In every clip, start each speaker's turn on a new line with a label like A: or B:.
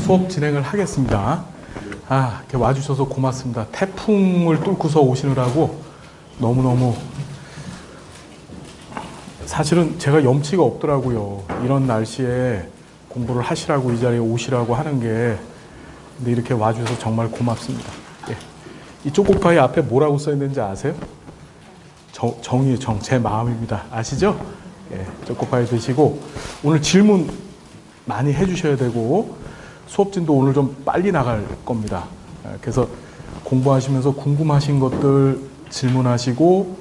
A: 수업 진행을 하겠습니다. 이렇게 와주셔서 고맙습니다. 태풍을 뚫고서 오시느라고 너무너무 사실은 제가 염치가 없더라고요. 이런 날씨에 공부를 하시라고 이 자리에 오시라고 하는 게. 근데 이렇게 와주셔서 정말 고맙습니다. 예. 이 초코파이 앞에 뭐라고 써 있는지 아세요? 정이에요, 정. 제 마음입니다. 아시죠? 예. 초코파이 드시고 오늘 질문 많이 해주셔야 되고 수업진도 오늘 좀 빨리 나갈 겁니다. 그래서 공부하시면서 궁금하신 것들 질문하시고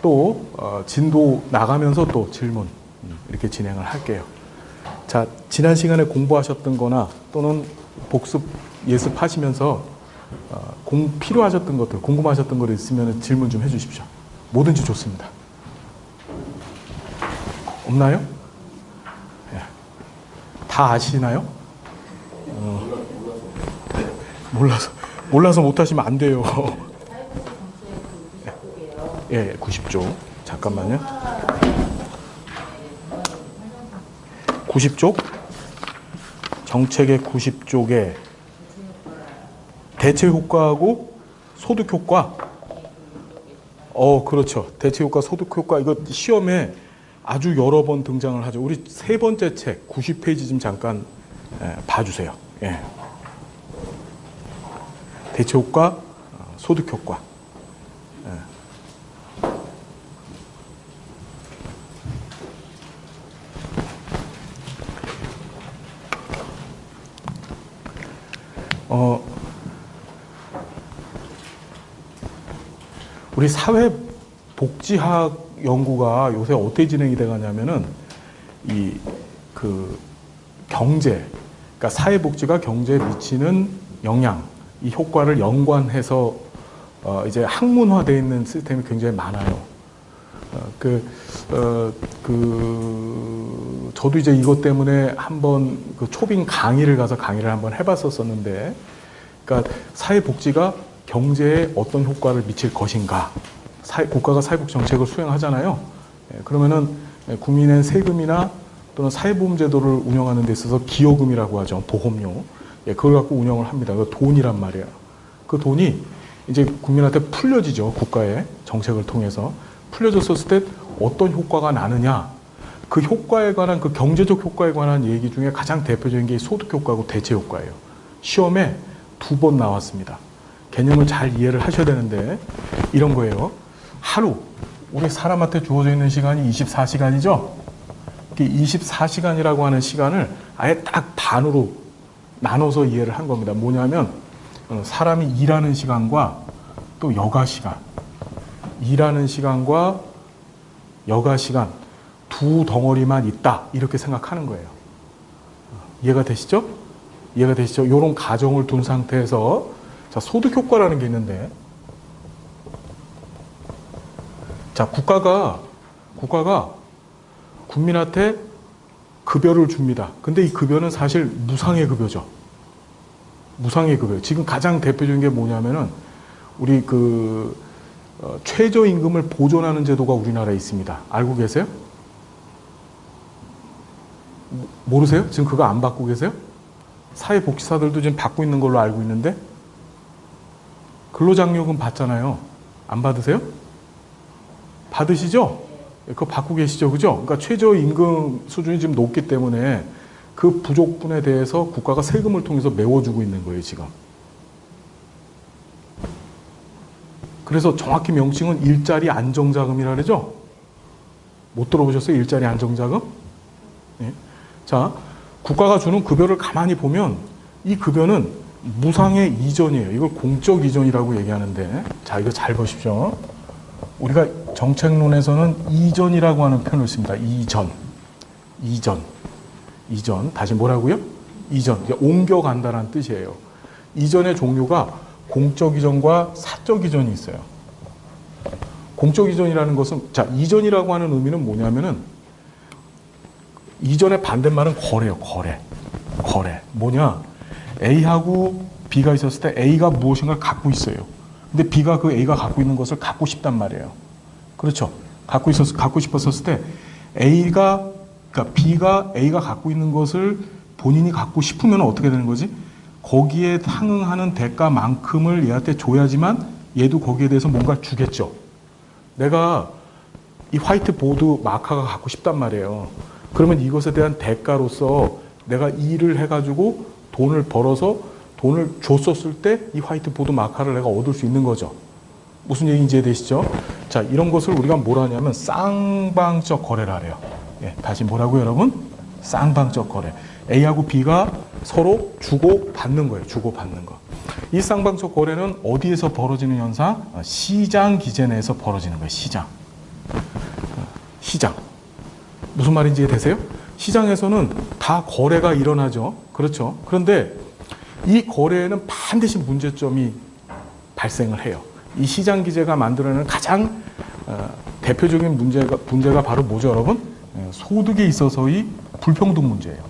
A: 또 진도 나가면서 또 질문 이렇게 진행을 할게요. 자, 지난 시간에 공부하셨던 거나 또는 복습 예습하시면서 필요하셨던 것들, 궁금하셨던 거 있으면 질문 좀 해주십시오. 뭐든지 좋습니다. 없나요? 예. 다 아시나요? 몰라서 못하시면 안 돼요. 예, 90쪽. 잠깐만요. 90쪽? 정책의 90쪽에 대체 효과하고 소득 효과. 그렇죠. 대체 효과, 소득 효과. 이거 시험에 아주 여러 번 등장을 하죠. 우리 세 번째 책, 90페이지 좀 잠깐 봐주세요. 예. 대체 효과, 소득 효과. 우리 사회복지학 연구가 요새 어떻게 진행이 돼가냐면은 경제, 그러니까 사회복지가 경제에 미치는 영향, 이 효과를 연관해서 이제 학문화되어 있는 시스템이 굉장히 많아요. 저도 이제 이것 때문에 한번 초빙 강의를 가서 강의를 한번 해봤었는데, 그러니까 사회복지가 경제에 어떤 효과를 미칠 것인가. 국가가 사회복 정책을 수행하잖아요. 그러면은 국민의 세금이나 또는 사회보험제도를 운영하는 데 있어서 기여금이라고 하죠. 보험료. 그걸 갖고 운영을 합니다. 그 돈이란 말이에요. 그 돈이 이제 국민한테 풀려지죠. 국가의 정책을 통해서. 풀려졌을 때 어떤 효과가 나느냐. 그 효과에 관한, 그 경제적 효과에 관한 얘기 중에 가장 대표적인 게 소득 효과고 대체 효과예요. 시험에 2번 나왔습니다. 개념을 잘 이해를 하셔야 되는데 이런 거예요. 하루 우리 사람한테 주어져 있는 시간이 24시간이죠. 24시간이라고 하는 시간을 아예 딱 반으로 나눠서 이해를 한 겁니다. 뭐냐면 사람이 일하는 시간과 또 여가 시간, 일하는 시간과 여가 시간 두 덩어리만 있다 이렇게 생각하는 거예요. 이해가 되시죠? 이해가 되시죠? 이런 가정을 둔 상태에서 자, 소득 효과라는 게 있는데, 자, 국가가 국민한테 급여를 줍니다. 근데 이 급여는 사실 무상의 급여죠. 무상의 급여. 지금 가장 대표적인 게 뭐냐면은 우리 최저임금을 보존하는 제도가 우리나라에 있습니다. 알고 계세요? 모르세요? 지금 그거 안 받고 계세요? 사회복지사들도 지금 받고 있는 걸로 알고 있는데 근로장려금 받잖아요. 안 받으세요? 받으시죠? 그거 받고 계시죠? 그죠? 그러니까 최저임금 수준이 지금 높기 때문에 그 부족분에 대해서 국가가 세금을 통해서 메워주고 있는 거예요, 지금. 그래서 정확히 명칭은 일자리 안정자금이라 그러죠? 못 들어보셨어요? 일자리 안정자금? 네. 자, 국가가 주는 급여를 가만히 보면 이 급여는 무상의 이전이에요. 이걸 공적 이전이라고 얘기하는데, 자, 이거 잘 보십시오. 우리가 정책론에서는 이전이라고 하는 표현을 씁니다. 이전. 다시 뭐라고요? 이전. 옮겨간다는 뜻이에요. 이전의 종류가 공적 이전과 사적 이전이 있어요. 공적 이전이라는 것은, 자, 이전이라고 하는 의미는 뭐냐면은, 이전의 반대말은 거래예요, 거래. 뭐냐? A하고 B가 있었을 때 A가 무엇인가를 갖고 있어요. 근데 B가 그 A가 갖고 있는 것을 갖고 싶단 말이에요. 그렇죠? 갖고 싶었을 때 그러니까 B가 A가 갖고 있는 것을 본인이 갖고 싶으면 어떻게 되는 거지? 거기에 상응하는 대가만큼을 얘한테 줘야지만 얘도 거기에 대해서 뭔가 주겠죠. 내가 이 화이트보드 마커가 갖고 싶단 말이에요. 그러면 이것에 대한 대가로서 내가 일을 해가지고 돈을 벌어서 돈을 줬었을 때 이 화이트보드 마커를 내가 얻을 수 있는 거죠. 무슨 얘기인지 이해되시죠? 자, 이런 것을 우리가 뭐라 하냐면 쌍방적 거래라 그래요. 예, 다시 뭐라고요, 여러분? 쌍방적 거래. A하고 B가 서로 주고 받는 거예요. 주고 받는 거. 이 쌍방적 거래는 어디에서 벌어지는 현상? 시장 기제 내에서 벌어지는 거예요. 시장. 시장. 무슨 말인지 이해되세요? 시장에서는 다 거래가 일어나죠. 그렇죠. 그런데 이 거래에는 반드시 문제점이 발생을 해요. 이 시장 기제가 만들어내는 가장 대표적인 문제가 바로 뭐죠, 여러분? 소득에 있어서의 불평등 문제예요.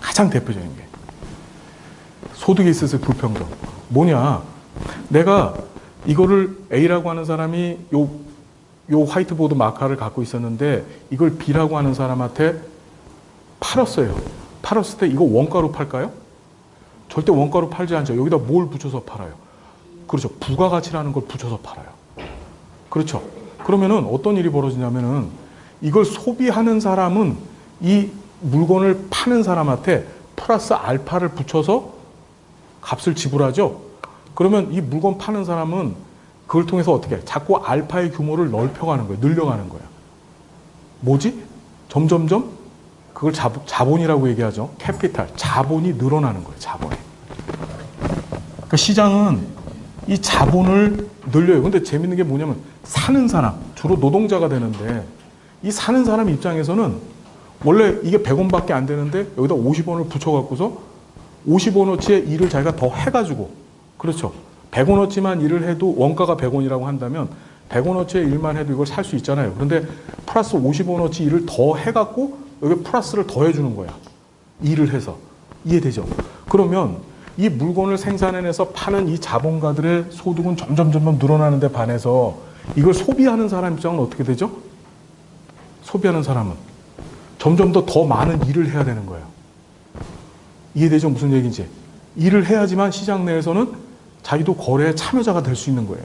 A: 가장 대표적인 게. 소득에 있어서의 불평등. 뭐냐? 내가 이거를 A라고 하는 사람이 요 화이트보드 마커를 갖고 있었는데 이걸 B라고 하는 사람한테 팔았어요. 팔았을 때 이거 원가로 팔까요? 절대 원가로 팔지 않죠. 여기다 뭘 붙여서 팔아요? 그렇죠. 부가가치라는 걸 붙여서 팔아요. 그렇죠. 그러면은 어떤 일이 벌어지냐면은 이걸 소비하는 사람은 이 물건을 파는 사람한테 플러스 알파를 붙여서 값을 지불하죠. 그러면 이 물건 파는 사람은 그걸 통해서 어떻게 해? 자꾸 알파의 규모를 넓혀가는 거예요. 늘려가는 거예요. 뭐지? 점점점 그걸 자본이라고 얘기하죠. 캐피탈. 자본이 늘어나는 거예요. 자본이. 그러니까 시장은 이 자본을 늘려요. 근데 재밌는 게 뭐냐면 사는 사람, 주로 노동자가 되는데 이 사는 사람 입장에서는 원래 이게 100원밖에 안 되는데 여기다 50원을 붙여갖고서 50원어치의 일을 자기가 더 해가지고 그렇죠. 100원어치만 일을 해도 원가가 100원이라고 한다면 100원어치의 일만 해도 이걸 살 수 있잖아요. 그런데 플러스 50원어치 일을 더 해갖고 여기 플러스를 더 해주는 거야. 일을 해서. 이해되죠? 그러면 이 물건을 생산해내서 파는 이 자본가들의 소득은 점점 늘어나는 데 반해서 이걸 소비하는 사람 입장은 어떻게 되죠? 소비하는 사람은 점점 더 많은 일을 해야 되는 거예요. 이해되죠? 무슨 얘기인지. 일을 해야지만 시장 내에서는 자기도 거래에 참여자가 될 수 있는 거예요.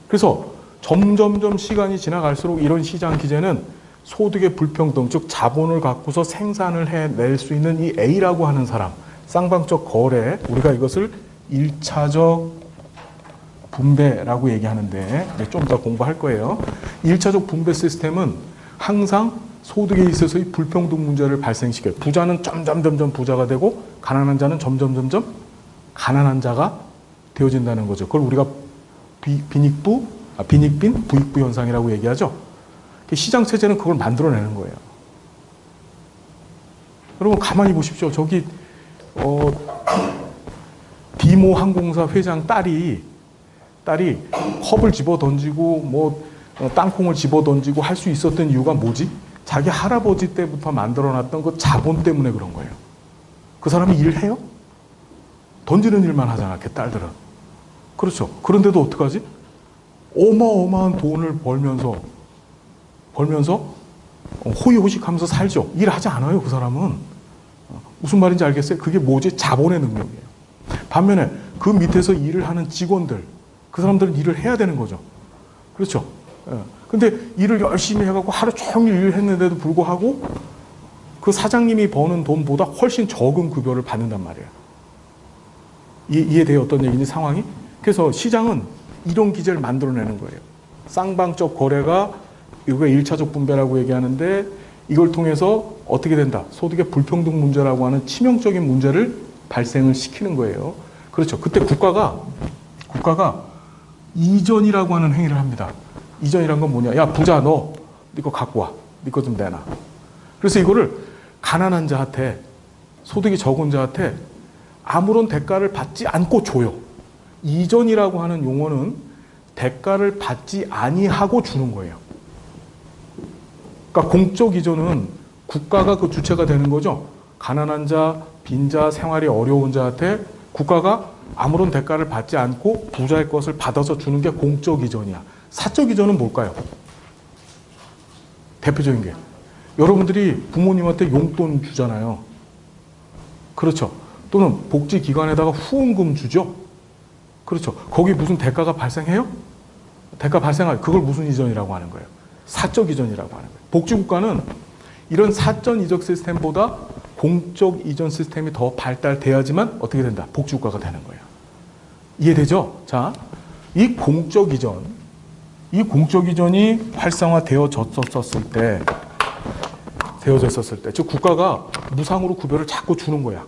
A: 그래서 점점 시간이 지나갈수록 이런 시장 기제는 소득의 불평등, 즉 자본을 갖고서 생산을 해낼 수 있는 이 A라고 하는 사람, 쌍방적 거래, 우리가 이것을 1차적 분배라고 얘기하는데 좀 이따 공부할 거예요. 1차적 분배 시스템은 항상 소득에 있어서의 불평등 문제를 발생시켜요. 부자는 점점 부자가 되고 가난한 자는 점점 가난한 자가 되어진다는 거죠. 그걸 우리가 빈익빈 부익부 현상이라고 얘기하죠. 시장 체제는 그걸 만들어내는 거예요. 여러분 가만히 보십시오. 저기 디모 항공사 회장 딸이 컵을 집어 던지고 뭐 땅콩을 집어 던지고 할 수 있었던 이유가 뭐지? 자기 할아버지 때부터 만들어놨던 그 자본 때문에 그런 거예요. 그 사람이 일을 해요? 던지는 일만 하잖아, 걔 딸들은. 그렇죠. 그런데도 어떡하지? 어마어마한 돈을 벌면서 호의호식하면서 살죠. 일하지 않아요, 그 사람은. 무슨 말인지 알겠어요? 그게 뭐지? 자본의 능력이에요. 반면에 그 밑에서 일을 하는 직원들, 그 사람들은 일을 해야 되는 거죠. 그렇죠. 근데 일을 열심히 해갖고 하루 종일 일을 했는데도 불구하고 그 사장님이 버는 돈보다 훨씬 적은 급여를 받는단 말이에요. 이해돼요? 어떤 얘기인지 상황이? 그래서 시장은 이런 기제를 만들어내는 거예요. 쌍방적 거래가 이거 1차적 분배라고 얘기하는데 이걸 통해서 어떻게 된다? 소득의 불평등 문제라고 하는 치명적인 문제를 발생을 시키는 거예요. 그렇죠. 그때 국가가 이전이라고 하는 행위를 합니다. 이전이란 건 뭐냐? 야, 부자 너 네 거 갖고 와. 네 거 좀 내놔. 그래서 이거를 가난한 자한테, 소득이 적은 자한테 아무런 대가를 받지 않고 줘요. 이전이라고 하는 용어는 대가를 받지 아니하고 주는 거예요. 그러니까 공적 이전은 국가가 그 주체가 되는 거죠. 가난한 자, 빈자, 생활이 어려운 자한테 국가가 아무런 대가를 받지 않고 부자의 것을 받아서 주는 게 공적 이전이야. 사적 이전은 뭘까요? 대표적인 게 여러분들이 부모님한테 용돈 주잖아요. 그렇죠. 또는 복지기관에다가 후원금 주죠. 그렇죠. 거기 무슨 대가가 발생해요? 대가 발생할 그걸 무슨 이전이라고 하는 거예요? 사적 이전이라고 하는 거예요. 복지국가는 이런 사적 이전 시스템보다 공적 이전 시스템이 더 발달돼야지만 어떻게 된다? 복지국가가 되는 거예요. 이해되죠? 자, 이 공적 이전이 활성화되어졌었을 때, 즉 국가가 무상으로 급여를 자꾸 주는 거야.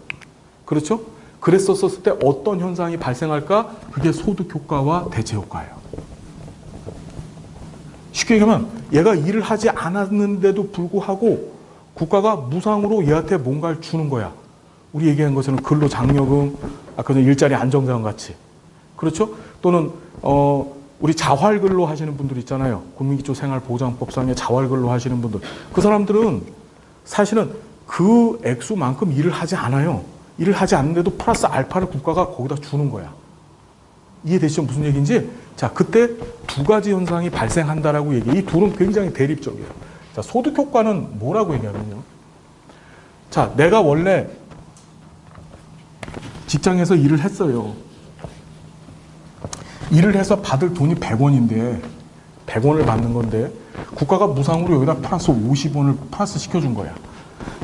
A: 그렇죠? 그랬었을 때 어떤 현상이 발생할까? 그게 소득 효과와 대체 효과예요. 쉽게 얘기하면 얘가 일을 하지 않았는데도 불구하고 국가가 무상으로 얘한테 뭔가를 주는 거야. 우리 얘기한 것처럼 근로장려금, 아까 전 일자리 안정자금 같이. 그렇죠? 또는 우리 자활근로 하시는 분들 있잖아요. 국민기초생활보장법상의 자활근로 하시는 분들. 그 사람들은 사실은 그 액수만큼 일을 하지 않아요. 일을 하지 않는데도 플러스 알파를 국가가 거기다 주는 거야. 이해되시죠? 무슨 얘기인지? 자, 그때 두 가지 현상이 발생한다라고 얘기해. 이 둘은 굉장히 대립적이에요. 자, 소득 효과는 뭐라고 얘기하면요. 자, 내가 원래 직장에서 일을 했어요. 일을 해서 받을 돈이 100원인데 100원을 받는 건데 국가가 무상으로 여기다 플러스 50원을 플러스 시켜준 거야.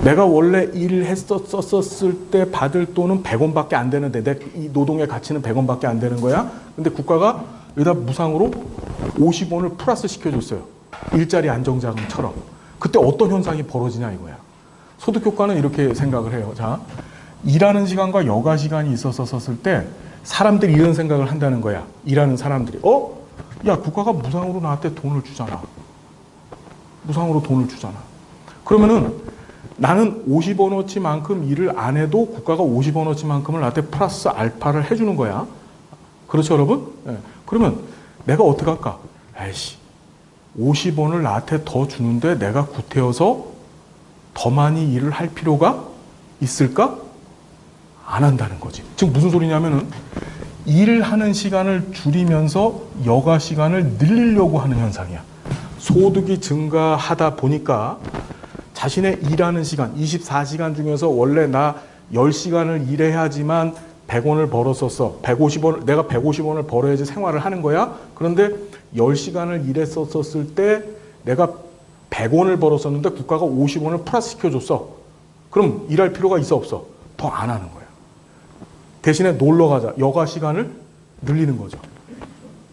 A: 내가 원래 일을 했었을 때 받을 돈은 100원밖에 안 되는데 내 이 노동의 가치는 100원밖에 안 되는 거야. 근데 국가가 여기다 무상으로 50원을 플러스 시켜줬어요. 일자리 안정자금처럼. 그때 어떤 현상이 벌어지냐 이거야. 소득 효과는 이렇게 생각을 해요. 자, 일하는 시간과 여가 시간이 있었을 때 사람들이 이런 생각을 한다는 거야. 일하는 사람들이. 야, 국가가 무상으로 나한테 돈을 주잖아. 무상으로 돈을 주잖아. 그러면은 나는 50원어치만큼 일을 안 해도 국가가 50원어치만큼을 나한테 플러스 알파를 해주는 거야. 그렇죠, 여러분? 네. 그러면 내가 어떻게 할까? 에이씨, 50원을 나한테 더 주는데 내가 구태여서 더 많이 일을 할 필요가 있을까? 안 한다는 거지. 즉 무슨 소리냐면은 일을 하는 시간을 줄이면서 여가 시간을 늘리려고 하는 현상이야. 소득이 증가하다 보니까 자신의 일하는 시간, 24시간 중에서 원래 나 10시간을 일해야지만 100원을 벌었었어. 150원, 내가 150원을 벌어야지 생활을 하는 거야. 그런데 10시간을 일했었을 때 내가 100원을 벌었었는데 국가가 50원을 플러스 시켜줬어. 그럼 일할 필요가 있어 없어? 더 안 하는 거야. 대신에 놀러 가자. 여가 시간을 늘리는 거죠.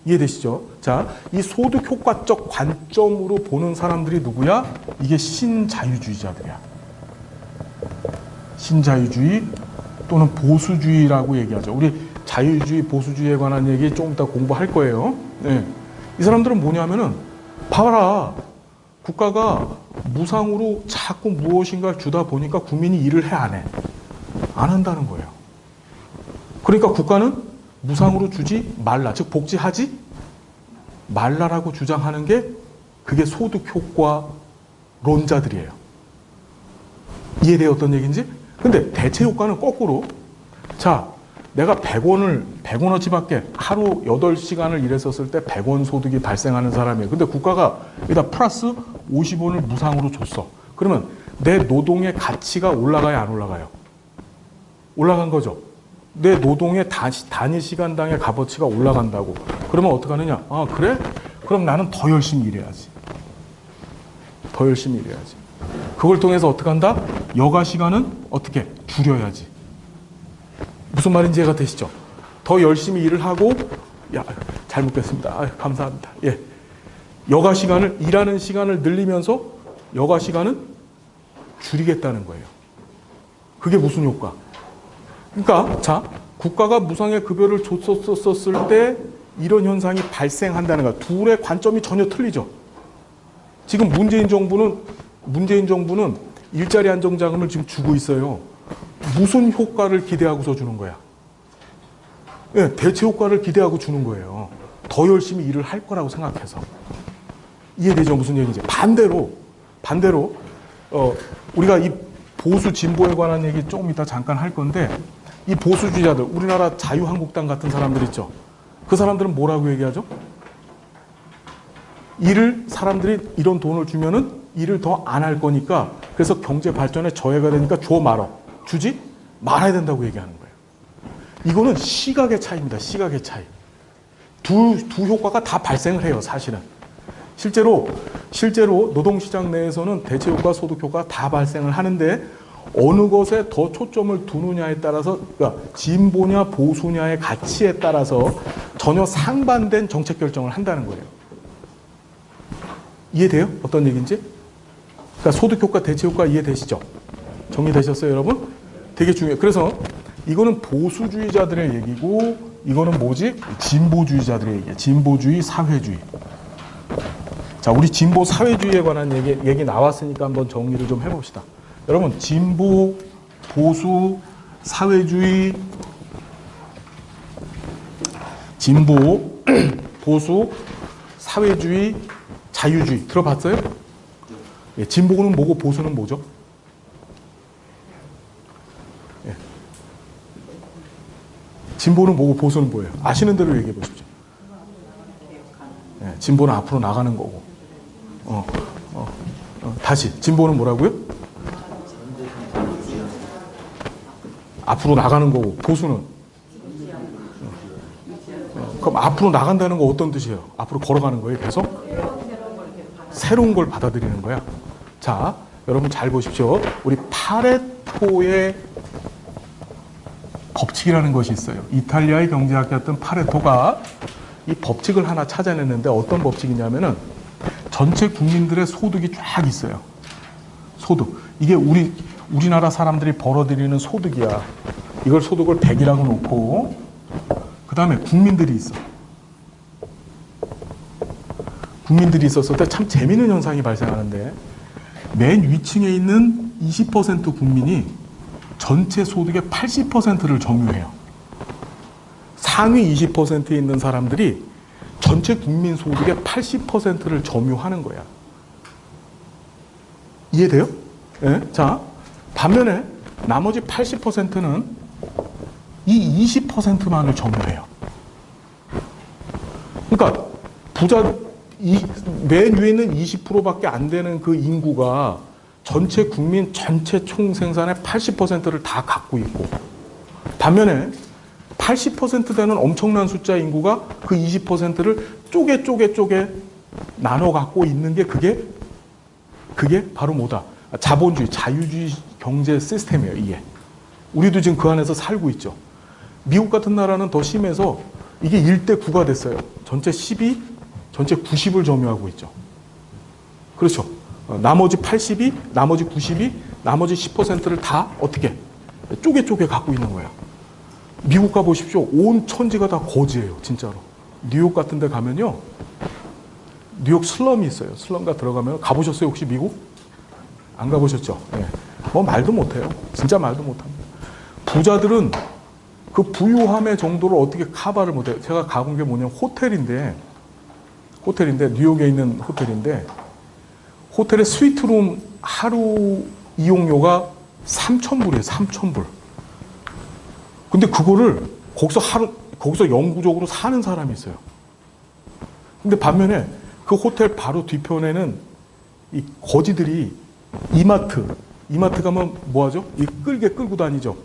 A: 이해되시죠? 자, 이 소득 효과적 관점으로 보는 사람들이 누구야? 이게 신자유주의자들이야. 신자유주의 또는 보수주의라고 얘기하죠. 우리 자유주의, 보수주의에 관한 얘기 좀 이따 공부할 거예요. 네. 이 사람들은 뭐냐면은 봐라. 국가가 무상으로 자꾸 무엇인가를 주다 보니까 국민이 일을 해, 안 해? 안 한다는 거예요. 그러니까 국가는 무상으로 주지 말라. 즉 복지하지 말라라고 주장하는 게 그게 소득 효과론자들이에요. 이해돼요? 어떤 얘기인지? 근데 대체 효과는 거꾸로. 자, 내가 100원어치밖에 하루 8시간을 일했었을 때 100원 소득이 발생하는 사람이에요. 근데 국가가 여기다 플러스 50원을 무상으로 줬어. 그러면 내 노동의 가치가 올라가요, 안 올라가요? 올라간 거죠. 내 노동의 단위 시간당의 값어치가 올라간다고. 그러면 어떡하느냐? 아, 그래? 그럼 나는 더 열심히 일해야지. 더 열심히 일해야지. 그걸 통해서 어떻게 한다? 여가 시간은 어떻게? 줄여야지. 무슨 말인지 이해가 되시죠? 더 열심히 일을 하고, 야, 잘 먹겠습니다. 아, 감사합니다. 예. 여가 시간을, 일하는 시간을 늘리면서 여가 시간은 줄이겠다는 거예요. 그게 무슨 효과? 그러니까 자, 국가가 무상의 급여를 줬었을 때 이런 현상이 발생한다는 거야. 둘의 관점이 전혀 틀리죠. 지금 문재인 정부는 일자리 안정자금을 지금 주고 있어요. 무슨 효과를 기대하고서 주는 거야? 네, 대체 효과를 기대하고 주는 거예요. 더 열심히 일을 할 거라고 생각해서. 이해되죠? 무슨 얘기인지. 반대로 우리가 이 보수 진보에 관한 얘기 조금 이따 잠깐 할 건데, 이 보수주의자들, 우리나라 자유한국당 같은 사람들 있죠. 그 사람들은 뭐라고 얘기하죠? 사람들이 이런 돈을 주면은 일을 더 안 할 거니까 그래서 경제 발전에 저해가 되니까 줘 말어. 주지 말아야 된다고 얘기하는 거예요. 이거는 시각의 차이입니다. 시각의 차이. 두 효과가 다 발생을 해요. 사실은. 실제로 노동시장 내에서는 대체효과, 소득효과 다 발생을 하는데 어느 것에 더 초점을 두느냐에 따라서 그러니까 진보냐 보수냐의 가치에 따라서 전혀 상반된 정책 결정을 한다는 거예요. 이해돼요? 어떤 얘기인지? 그러니까 소득효과, 대체효과 이해되시죠? 정리되셨어요, 여러분? 되게 중요해요. 그래서 이거는 보수주의자들의 얘기고 이거는 뭐지? 진보주의자들의 얘기예요. 진보주의, 사회주의. 자, 우리 진보 사회주의에 관한 얘기 나왔으니까 한번 정리를 좀 해봅시다. 여러분, 진보, 보수, 사회주의, 진보, 보수, 사회주의, 자유주의 들어봤어요? 예, 진보는 뭐고 보수는 뭐죠? 예. 진보는 뭐고 보수는 뭐예요? 아시는 대로 얘기해 보십시오. 예, 진보는 앞으로 나가는 거고. 다시 진보는 뭐라고요? 앞으로 나가는 거고 보수는 그럼 앞으로 나간다는 거 어떤 뜻이에요? 앞으로 걸어가는 거예요? 계속? 새로운 걸 받아들이는 거야. 자, 여러분 잘 보십시오. 우리 파레토의 법칙이라는 것이 있어요. 이탈리아의 경제학자였던 파레토가 이 법칙을 하나 찾아냈는데 어떤 법칙이냐면은 전체 국민들의 소득이 쫙 있어요. 소득. 이게 우리나라 사람들이 벌어들이는 소득이야. 이걸 소득을 100이라고 놓고 그 다음에 국민들이 있어. 국민들이 있었을 때 참 재미있는 현상이 발생하는데 맨 위층에 있는 20% 국민이 전체 소득의 80%를 점유해요. 상위 20%에 있는 사람들이 전체 국민 소득의 80%를 점유하는 거야. 이해돼요? 네? 자, 반면에 나머지 80%는 이 20%만을 점유해요. 그러니까 맨 위에 있는 20%밖에 안 되는 그 인구가 전체 국민 전체 총 생산의 80%를 다 갖고 있고 반면에 80% 되는 엄청난 숫자 인구가 그 20%를 쪼개 나눠 갖고 있는 게 그게 바로 뭐다? 자본주의, 자유주의 경제 시스템이에요, 이게. 우리도 지금 그 안에서 살고 있죠. 미국 같은 나라는 더 심해서 이게 1대 9가 됐어요. 전체 10이 전체 90을 점유하고 있죠. 그렇죠. 나머지 80이, 나머지 90이, 나머지 10%를 다 어떻게 쪼개 갖고 있는 거야. 미국 가보십시오. 온 천지가 다 거지예요. 진짜로. 뉴욕 같은 데 가면요. 뉴욕 슬럼이 있어요. 슬럼가 들어가면 가보셨어요? 혹시 미국? 안 가보셨죠? 네. 뭐 말도 못해요. 진짜 말도 못합니다. 부자들은 그 부유함의 정도를 어떻게 커버를 못해요. 제가 가본 게 뭐냐면 호텔인데 뉴욕에 있는 호텔인데 호텔의 스위트룸 하루 이용료가 3,000불이에요. 3,000불. 근데 그거를 거기서 영구적으로 사는 사람이 있어요. 근데 반면에 그 호텔 바로 뒤편에는 이 거지들이 이마트 가면 뭐 하죠? 이 끌고 다니죠.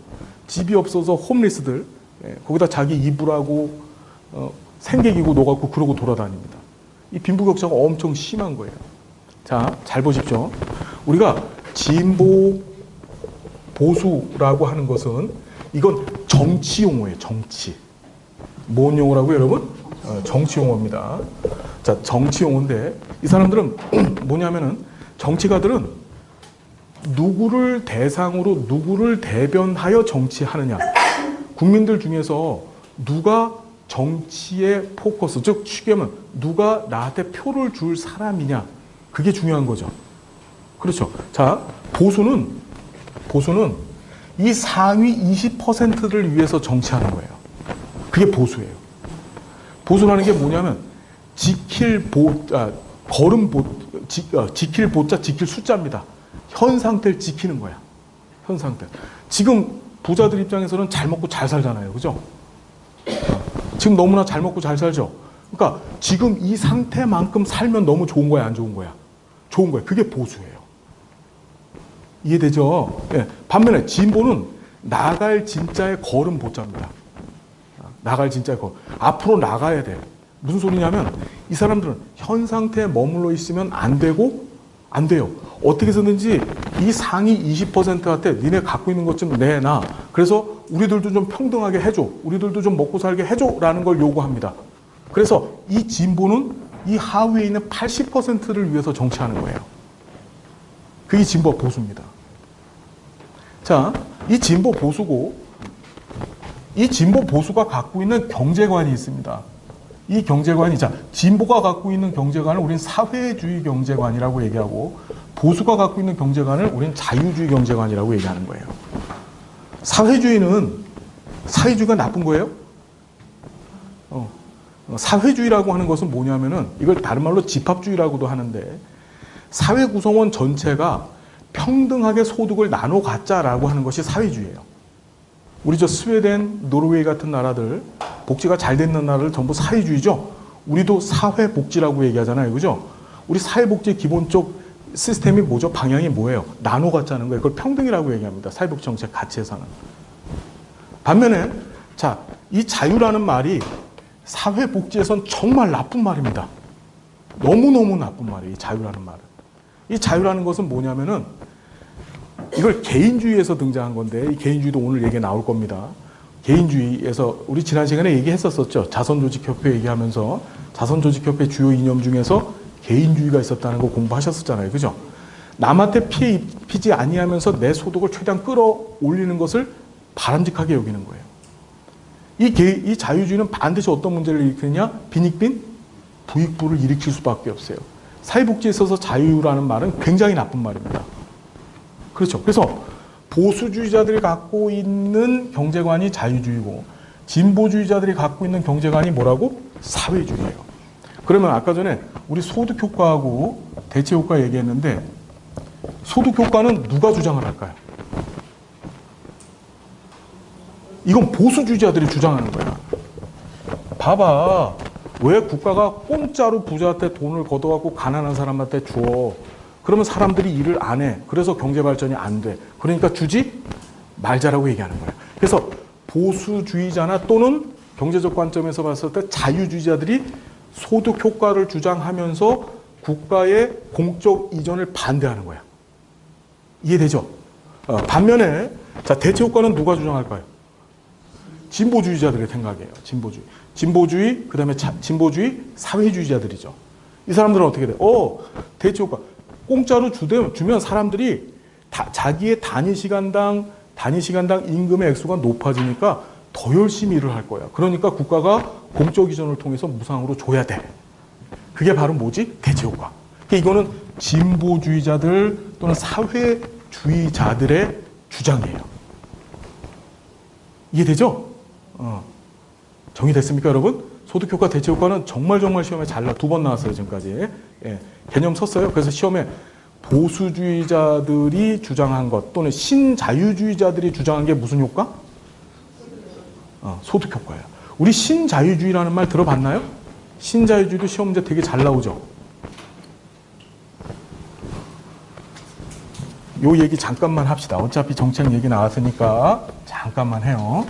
A: 집이 없어서 홈리스들 거기다 자기 이불하고 생계기구 놓아갖고 그러고 돌아다닙니다. 이 빈부격차가 엄청 심한 거예요. 자, 잘 보십시오. 우리가 진보 보수라고 하는 것은 이건 정치 용어예요. 정치. 뭔 용어라고요, 여러분? 정치 용어입니다. 자, 정치 용어인데 이 사람들은 뭐냐면은 정치가들은 누구를 대상으로 누구를 대변하여 정치하느냐. 국민들 중에서 누가 정치의 포커스, 즉 쉽게 하면 누가 나한테 표를 줄 사람이냐. 그게 중요한 거죠. 그렇죠. 자, 보수는 이 상위 20%를 위해서 정치하는 거예요. 그게 보수예요. 보수라는 게 뭐냐면 지킬 보자, 지킬 숫자입니다. 현 상태를 지키는 거야. 현 상태. 지금 부자들 입장에서는 잘 먹고 잘 살잖아요. 그죠? 지금 너무나 잘 먹고 잘 살죠. 그러니까 지금 이 상태만큼 살면 너무 좋은 거야, 안 좋은 거야? 좋은 거예요. 그게 보수예요. 이해되죠? 예. 반면에 진보는 나갈 진짜의 걸음 보자입니다. 나갈 진짜의 걸. 앞으로 나가야 돼. 무슨 소리냐면 이 사람들은 현 상태에 머물러 있으면 안 되고 안 돼요. 어떻게 해서든지 이 상위 20%한테 니네 갖고 있는 것 좀 내놔. 그래서 우리들도 좀 평등하게 해줘. 우리들도 좀 먹고 살게 해줘라는 걸 요구합니다. 그래서 이 진보는 이 하위에 있는 80%를 위해서 정치하는 거예요. 그게 진보 보수입니다. 자, 이 진보 보수고 이 진보 보수가 갖고 있는 경제관이 있습니다. 이 경제관이, 자, 진보가 갖고 있는 경제관을 우리는 사회주의 경제관이라고 얘기하고 보수가 갖고 있는 경제관을 우리는 자유주의 경제관이라고 얘기하는 거예요. 사회주의가 나쁜 거예요? 사회주의라고 하는 것은 뭐냐면은 이걸 다른 말로 집합주의라고도 하는데 사회 구성원 전체가 평등하게 소득을 나눠 갖자라고 하는 것이 사회주의예요. 우리 저 스웨덴, 노르웨이 같은 나라들, 복지가 잘 되는 나라들 전부 사회주의죠. 우리도 사회복지라고 얘기하잖아요. 그죠? 우리 사회복지 기본적 시스템이 뭐죠? 방향이 뭐예요? 나눠 갖자는 거예요. 그걸 평등이라고 얘기합니다. 사회복지 정책 가치에서는. 반면에 자, 이 자유라는 말이 사회복지에선 정말 나쁜 말입니다. 너무너무 나쁜 말이에요. 이 자유라는 말은. 이 자유라는 것은 뭐냐면은 이걸 개인주의에서 등장한 건데 이 개인주의도 오늘 얘기가 나올 겁니다. 개인주의에서 우리 지난 시간에 얘기했었죠. 자선조직협회 얘기하면서 자선조직협회 주요 이념 중에서 개인주의가 있었다는 거 공부하셨었잖아요. 그죠? 남한테 피해 입히지 아니하면서 내 소득을 최대한 끌어올리는 것을 바람직하게 여기는 거예요. 이 자유주의는 반드시 어떤 문제를 일으키느냐? 빈익빈 부익부를 일으킬 수밖에 없어요. 사회복지에 있어서 자유라는 말은 굉장히 나쁜 말입니다. 그렇죠. 그래서 보수주의자들이 갖고 있는 경제관이 자유주의고 진보주의자들이 갖고 있는 경제관이 뭐라고? 사회주의예요. 그러면 아까 전에 우리 소득효과하고 대체효과 얘기했는데 소득효과는 누가 주장을 할까요? 이건 보수주의자들이 주장하는 거야. 봐봐. 왜 국가가 공짜로 부자한테 돈을 걷어갖고 가난한 사람한테 줘? 그러면 사람들이 일을 안 해. 그래서 경제 발전이 안 돼. 그러니까 주지 말자라고 얘기하는 거예요. 그래서 보수주의자나 또는 경제적 관점에서 봤을 때 자유주의자들이 소득 효과를 주장하면서 국가의 공적 이전을 반대하는 거야. 이해되죠? 반면에 자, 대체 효과는 누가 주장할까요? 진보주의자들의 생각이에요. 진보주의, 그다음에 진보주의, 사회주의자들이죠. 이 사람들은 어떻게 돼? 대체 효과. 공짜로 주면 사람들이 자기의 단위 시간당 임금의 액수가 높아지니까 더 열심히 일을 할 거야. 그러니까 국가가 공적 이전을 통해서 무상으로 줘야 돼. 그게 바로 뭐지? 대체 효과. 이거는 진보주의자들 또는 사회주의자들의 주장이에요. 이해되죠? 정의됐습니까, 여러분? 소득효과, 대체효과는 정말 시험에 잘 2번 나왔어요, 지금까지. 예, 개념 썼어요. 그래서 시험에 보수주의자들이 주장한 것 또는 신자유주의자들이 주장한 게 무슨 효과? 소득효과예요. 우리 신자유주의라는 말 들어봤나요? 신자유주의도 시험 문제 되게 잘 나오죠. 요 얘기 잠깐만 합시다. 어차피 정책 얘기 나왔으니까 잠깐만 해요.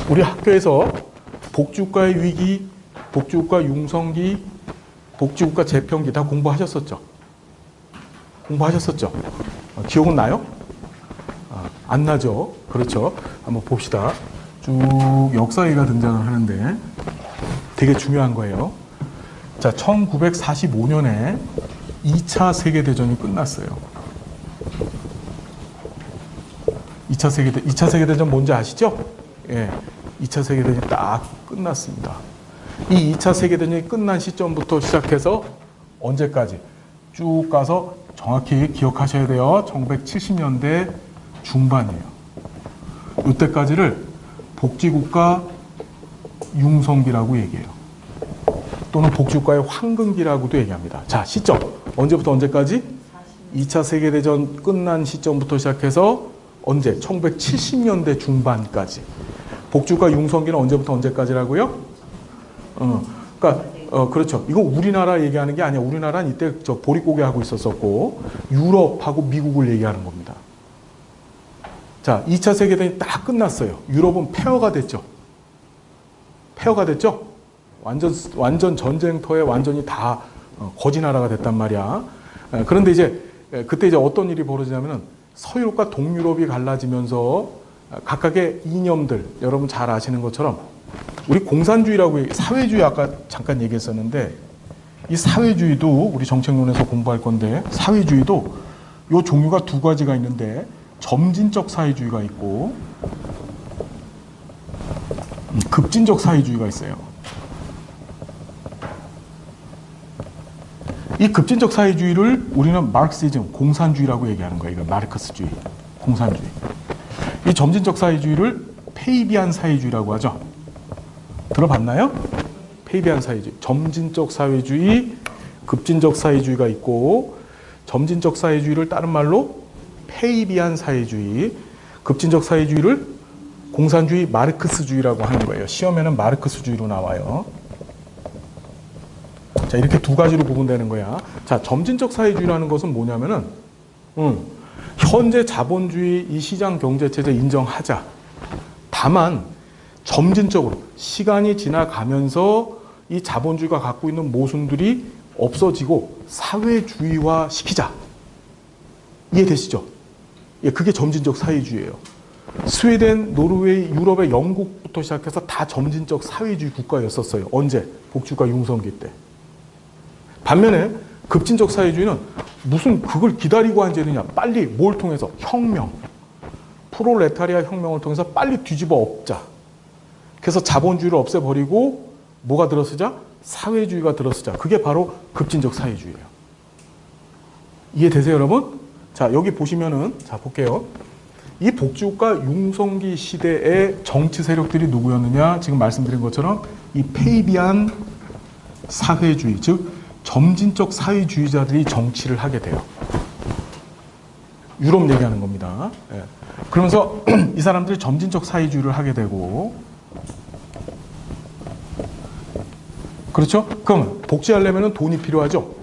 A: 우리 학교에서 복지국가의 위기, 복지국가 융성기, 복지국가 재편기 다 공부하셨었죠? 기억은 나요? 안 나죠? 그렇죠. 한번 봅시다. 쭉 역사회가 등장을 하는데 되게 중요한 거예요. 자, 1945년에 2차 세계대전이 끝났어요. 2차 세계대전 뭔지 아시죠? 예. 2차 세계대전이 딱 끝났습니다. 이 2차 세계대전이 끝난 시점부터 시작해서 언제까지 쭉 가서 정확히 기억하셔야 돼요. 1970년대 중반이에요. 이때까지를 복지국가 융성기라고 얘기해요. 또는 복지국가의 황금기라고도 얘기합니다. 자, 시점. 언제부터 언제까지? 2차 세계대전 끝난 시점부터 시작해서 언제? 1970년대 중반까지. 복지국가 융성기는 언제부터 언제까지라고요? 그러니까 그렇죠. 이거 우리나라 얘기하는 게 아니야. 우리나라는 이때 저 보릿고개 하고 있었었고, 유럽하고 미국을 얘기하는 겁니다. 자, 2차 세계대전이 딱 끝났어요. 유럽은 폐허가 됐죠. 폐허가 됐죠. 완전 전쟁터에 완전히 다 거지 나라가 됐단 말이야. 그런데 이제 그때 이제 어떤 일이 벌어지냐면은 서유럽과 동유럽이 갈라지면서 각각의 이념들, 여러분 잘 아시는 것처럼 우리 공산주의라고 사회주의 아까 잠깐 얘기했었는데, 이 사회주의도 우리 정책론에서 공부할 건데, 사회주의도 요 종류가 두 가지가 있는데, 점진적 사회주의가 있고 급진적 사회주의가 있어요. 이 급진적 사회주의를 우리는 마르크시즘, 공산주의라고 얘기하는 거예요. 이거 마르크스주의, 공산주의. 이 점진적 사회주의를 페이비안 사회주의라고 하죠. 들어봤나요? 페이비안 사회주의. 점진적 사회주의, 급진적 사회주의가 있고, 점진적 사회주의를 다른 말로 페이비안 사회주의, 급진적 사회주의를 공산주의, 마르크스주의라고 하는 거예요. 시험에는 마르크스주의로 나와요. 자, 이렇게 두 가지로 구분되는 거야. 자, 점진적 사회주의라는 것은 뭐냐면은, 현재 자본주의 이 시장 경제 체제 인정하자. 다만 점진적으로 시간이 지나가면서 이 자본주의가 갖고 있는 모순들이 없어지고 사회주의화 시키자. 이해되시죠? 예, 그게 점진적 사회주의예요. 스웨덴, 노르웨이, 유럽의 영국부터 시작해서 다 점진적 사회주의 국가였었어요. 언제? 복지국가 융성기 때. 반면에 급진적 사회주의는 무슨 그걸 기다리고 앉아 있느냐. 빨리 뭘 통해서? 혁명. 프롤레타리아 혁명을 통해서 빨리 뒤집어 엎자. 그래서 자본주의를 없애버리고 뭐가 들어서자? 사회주의가 들어서자. 그게 바로 급진적 사회주의예요. 이해되세요, 여러분? 자, 여기 보시면은, 자, 볼게요. 이 복지국가 융성기 시대의 정치 세력들이 누구였느냐? 지금 말씀드린 것처럼 이 페이비안 사회주의, 즉 점진적 사회주의자들이 정치를 하게 돼요. 유럽 얘기하는 겁니다. 예. 그러면서 이 사람들이 점진적 사회주의를 하게 되고, 그렇죠? 그럼 복지하려면 돈이 필요하죠?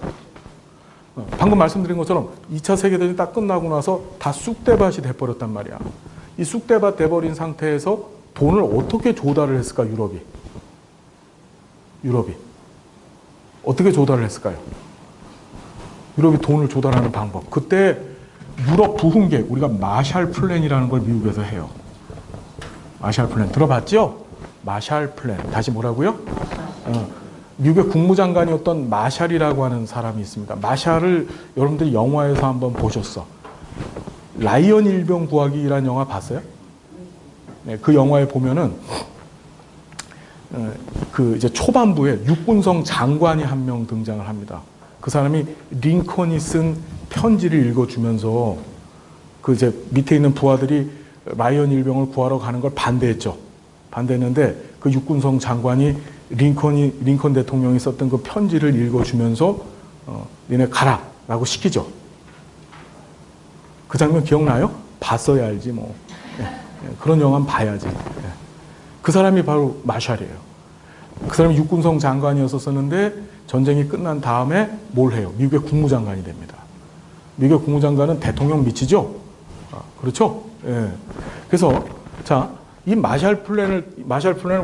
A: 방금 말씀드린 것처럼 2차 세계대전이 딱 끝나고 나서 다 쑥대밭이 돼버렸단 말이야. 이 쑥대밭 돼버린 상태에서 돈을 어떻게 조달을 했을까, 유럽이? 어떻게 조달을 했을까요? 유럽이 돈을 조달하는 방법. 그때 유럽 부흥계획, 우리가 마샬 플랜이라는 걸 미국에서 해요. 마샬 플랜 들어봤죠? 마샬 플랜. 다시 뭐라고요? 미국의 국무장관이었던 마샬이라고 하는 사람이 있습니다. 마샬을 여러분들이 영화에서 한번 보셨어. 라이언 일병 구하기라는 영화 봤어요? 네, 그 영화에 보면은 그 이제 초반부에 육군성 장관이 한 명 등장을 합니다. 그 사람이 링컨이 쓴 편지를 읽어주면서 그 이제 밑에 있는 부하들이 라이언 일병을 구하러 가는 걸 반대했죠. 반대했는데 그 육군성 장관이 링컨 대통령이 썼던 그 편지를 읽어주면서 니네 가라라고 시키죠. 그 장면 기억나요? 봤어야 알지 뭐. 그런 영화는 봐야지. 그 사람이 바로 마샬이에요. 그 사람이 육군성 장관이었었는데 전쟁이 끝난 다음에 뭘 해요? 미국의 국무장관이 됩니다. 미국의 국무장관은 대통령 밑이죠? 그렇죠? 예. 그래서 자, 이 마샬 플랜을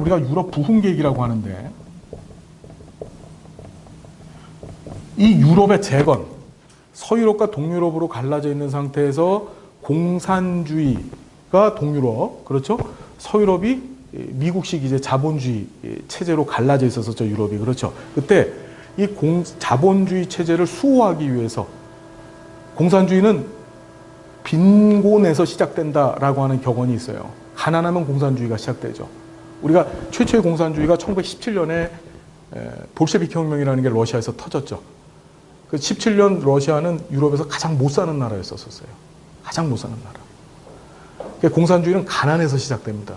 A: 우리가 유럽 부흥 계획이라고 하는데, 이 유럽의 재건, 서유럽과 동유럽으로 갈라져 있는 상태에서 공산주의가 동유럽, 그렇죠? 서유럽이 미국식 이제 자본주의 체제로 갈라져 있었었죠, 유럽이. 그렇죠? 그때 이 자본주의 체제를 수호하기 위해서 공산주의는 빈곤에서 시작된다라고 하는 격언이 있어요. 가난하면 공산주의가 시작되죠. 우리가 최초의 공산주의가 1917년에 볼셰비키 혁명이라는 게 러시아에서 터졌죠. 그 17년 러시아는 유럽에서 가장 못 사는 나라였었어요. 가장 못 사는 나라. 공산주의는 가난에서 시작됩니다.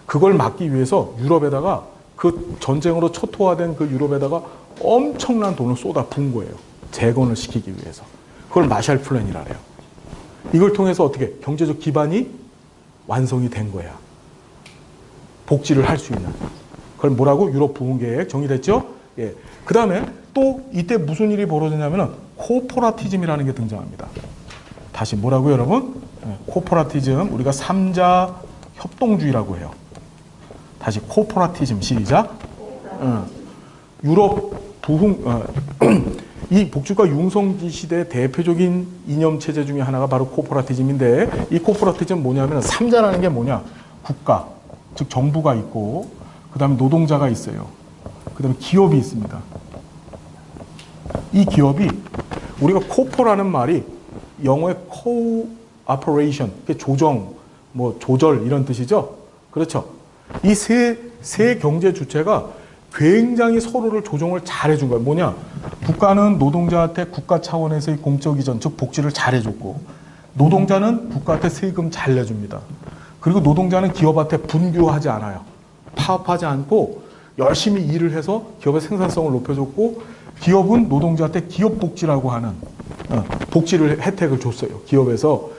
A: 그걸 막기 위해서 유럽에다가 그 전쟁으로 초토화된 그 유럽에다가 엄청난 돈을 쏟아 부은 거예요. 재건을 시키기 위해서. 그걸 마샬 플랜이라 해요. 이걸 통해서 어떻게 경제적 기반이 완성이 된 거야. 복지를 할 수 있는. 그걸 뭐라고? 유럽 부흥 계획 정의됐죠? 예. 그 다음에 또 이때 무슨 일이 벌어지냐면은 코퍼라티즘이라는 게 등장합니다. 다시 뭐라고요, 여러분? 예. 코퍼라티즘, 우리가 삼자 협동주의라고 해요. 다시 코퍼라티즘 시작. 유럽 부흥, 이 복지국가 융성기 시대 대표적인 이념 체제 중에 하나가 바로 코퍼라티즘인데, 이 코퍼라티즘 뭐냐면 삼자라는 게 뭐냐? 국가, 즉 정부가 있고, 그 다음에 노동자가 있어요. 그 다음에 기업이 있습니다. 이 기업이 우리가 코퍼라는 말이 영어의 cooperation, 조정, 뭐 조절 이런 뜻이죠. 그렇죠. 이 세 경제 주체가 굉장히 서로를 조정을 잘 해준 거예요. 뭐냐? 국가는 노동자한테 국가 차원에서의 공적 이전, 즉 복지를 잘 해줬고, 노동자는 국가한테 세금 잘 내줍니다. 그리고 노동자는 기업한테 분규하지 않아요. 파업하지 않고 열심히 일을 해서 기업의 생산성을 높여줬고, 기업은 노동자한테 기업 복지라고 하는 복지를 혜택을 줬어요. 기업에서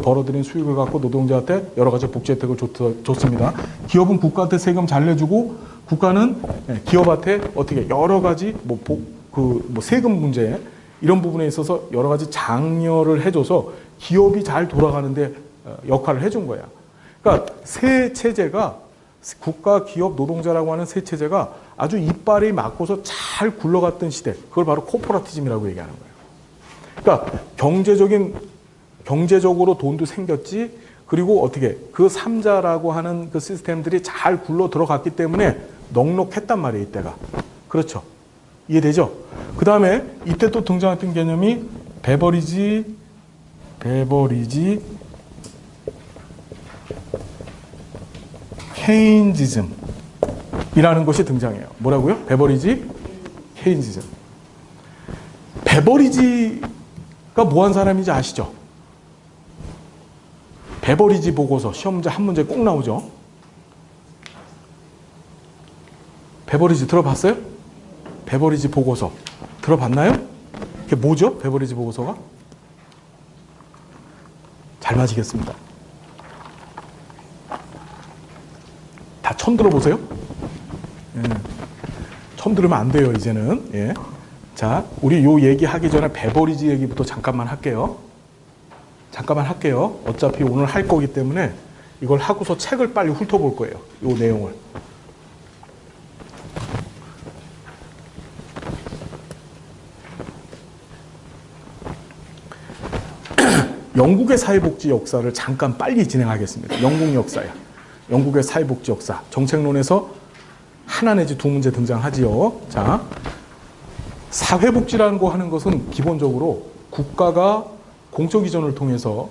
A: 벌어들인 수익을 갖고 노동자한테 여러 가지 복지 혜택을 줬습니다. 기업은 국가한테 세금 잘 내주고, 국가는 기업한테 어떻게 여러 가지 세금 문제 이런 부분에 있어서 여러 가지 장려를 해줘서 기업이 잘 돌아가는데 역할을 해준 거야. 그러니까 세 체제가, 국가, 기업, 노동자라고 하는 세 체제가 아주 이빨이 맞고서 잘 굴러갔던 시대, 그걸 바로 코퍼라티즘이라고 얘기하는 거예요. 그러니까 경제적으로 돈도 생겼지, 그리고 어떻게 그 삼자라고 하는 그 시스템들이 잘 굴러 들어갔기 때문에 넉넉했단 말이에요, 이때가. 그렇죠. 이해되죠? 그 다음에 이때 또 등장했던 개념이 베버리지 케인지즘이라는 것이 등장해요. 뭐라고요? 베버리지 케인지즘. 베버리지가 뭐 한 사람인지 아시죠? 베버리지 보고서 시험 문제 한 문제 꼭 나오죠. 베버리지 들어봤어요? 베버리지 보고서 들어봤나요? 그게 뭐죠? 베버리지 보고서가? 잘 맞히겠습니다. 다 처음 들어보세요? 예. 처음 들으면 안 돼요, 이제는. 예. 자, 우리 요 얘기하기 전에 베버리지 얘기부터 잠깐만 할게요. 어차피 오늘 할 거기 때문에 이걸 하고서 책을 빨리 훑어볼 거예요. 요 내용을. 영국의 사회복지 역사를 잠깐 빨리 진행하겠습니다. 영국 역사야. 영국의 사회복지 역사. 정책론에서 하나 내지 두 문제 등장하지요. 자, 사회복지라는 거 하는 것은 기본적으로 국가가 공적 이전을 통해서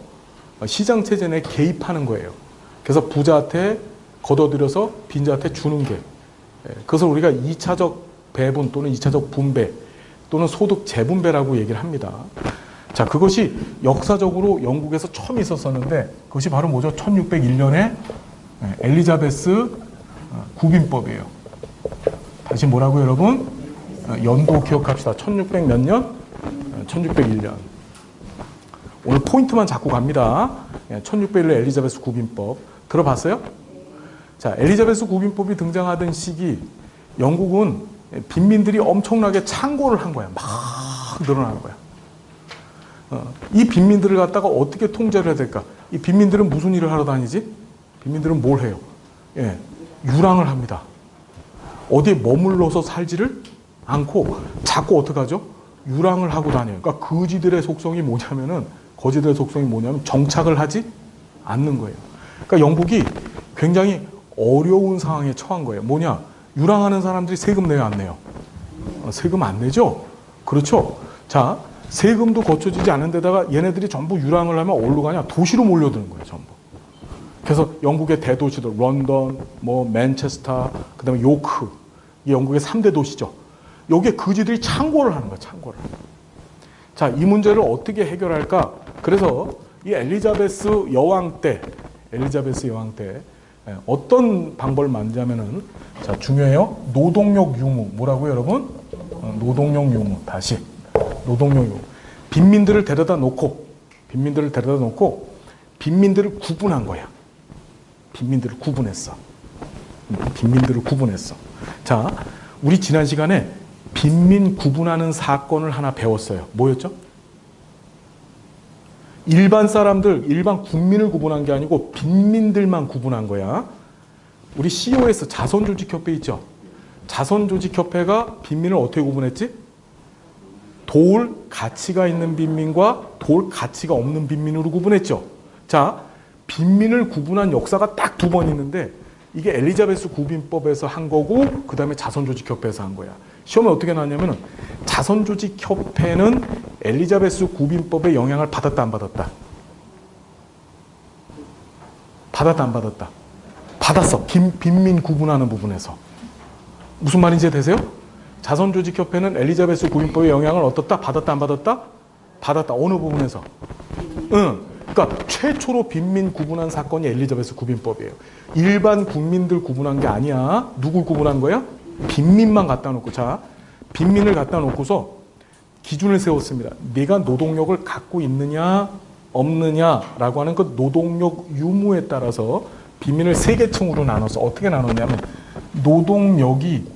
A: 시장체제 내에 개입하는 거예요. 그래서 부자한테 걷어들여서 빈자한테 주는 게. 그것을 우리가 2차적 배분 또는 2차적 분배 또는 소득 재분배라고 얘기를 합니다. 자, 그것이 역사적으로 영국에서 처음 있었었는데 그것이 바로 뭐죠? 1601년에 엘리자베스 국인법이에요. 다시 뭐라고요, 여러분? 연도 기억합시다. 1600 몇 년? 1601년. 오늘 포인트만 잡고 갑니다. 1601년 엘리자베스 국인법. 들어봤어요? 자, 엘리자베스 국인법이 등장하던 시기 영국은 빈민들이 엄청나게 창고를 한 거야. 막 늘어나는 거야. 이 빈민들을 갖다가 어떻게 통제를 해야 될까? 이 빈민들은 무슨 일을 하러 다니지? 빈민들은 뭘 해요? 예, 유랑을 합니다. 어디에 머물러서 살지를 않고 자꾸 어떻게 하죠? 유랑을 하고 다녀요. 그러니까 거지들의 속성이 뭐냐면 정착을 하지 않는 거예요. 그러니까 영국이 굉장히 어려운 상황에 처한 거예요. 뭐냐? 유랑하는 사람들이 세금 내요, 안 내요? 세금 안 내죠? 그렇죠? 자, 세금도 거쳐지지 않은 데다가 얘네들이 전부 유랑을 하면 어디로 가냐? 도시로 몰려드는 거예요, 전부. 그래서 영국의 대도시들, 런던, 맨체스터, 그 다음에 요크, 이게 영국의 3대 도시죠. 여기에 거지들이 창고를 하는 거예요, 창고를. 자, 이 문제를 어떻게 해결할까? 그래서 이 엘리자베스 여왕 때 어떤 방법을 만들자면은, 자, 중요해요. 노동력 유무. 뭐라고요, 여러분? 노동력 유무. 다시. 노동력 유무. 빈민들을 데려다 놓고 빈민들을 구분한 거야. 빈민들을 구분했어. 자, 우리 지난 시간에 빈민 구분하는 사건을 하나 배웠어요. 뭐였죠? 일반 사람들, 일반 국민을 구분한 게 아니고 빈민들만 구분한 거야. 우리 COS 자선조직협회 있죠? 자선조직협회가 빈민을 어떻게 구분했지? 도울 가치가 있는 빈민과 도울 가치가 없는 빈민으로 구분했죠. 자, 빈민을 구분한 역사가 딱 2번 있는데 이게 엘리자베스 구빈법에서 한 거고 그 다음에 자선조직협회에서 한 거야. 시험에 어떻게 나왔냐면 자선조직협회는 엘리자베스 구빈법의 영향을 받았다 안 받았다? 받았다 안 받았다? 받았어. 빈민 구분하는 부분에서. 무슨 말인지 되세요? 자선조직협회는 엘리자베스 구빈법의 영향을 어떻다? 받았다 안 받았다? 받았다. 어느 부분에서? 그러니까 최초로 빈민 구분한 사건이 엘리자베스 구빈법이에요. 일반 국민들 구분한 게 아니야. 누굴 구분한 거야? 빈민만 갖다 놓고. 자, 빈민을 갖다 놓고서 기준을 세웠습니다. 네가 노동력을 갖고 있느냐 없느냐라고 하는 그 노동력 유무에 따라서 빈민을 3계층으로 나눠서 어떻게 나눴냐면 노동력이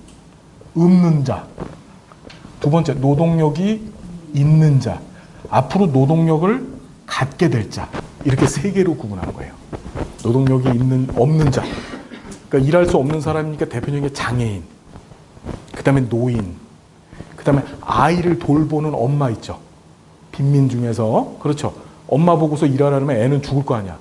A: 없는 자, 2번째 노동력이 있는 자, 앞으로 노동력을 갖게 될 자, 이렇게 3개로 구분한 거예요. 노동력이 없는 자, 그러니까 일할 수 없는 사람이니까 대표적인 게 장애인, 그 다음에 노인, 그 다음에 아이를 돌보는 엄마 있죠. 빈민 중에서. 그렇죠. 엄마 보고서 일하려면 애는 죽을 거 아니야.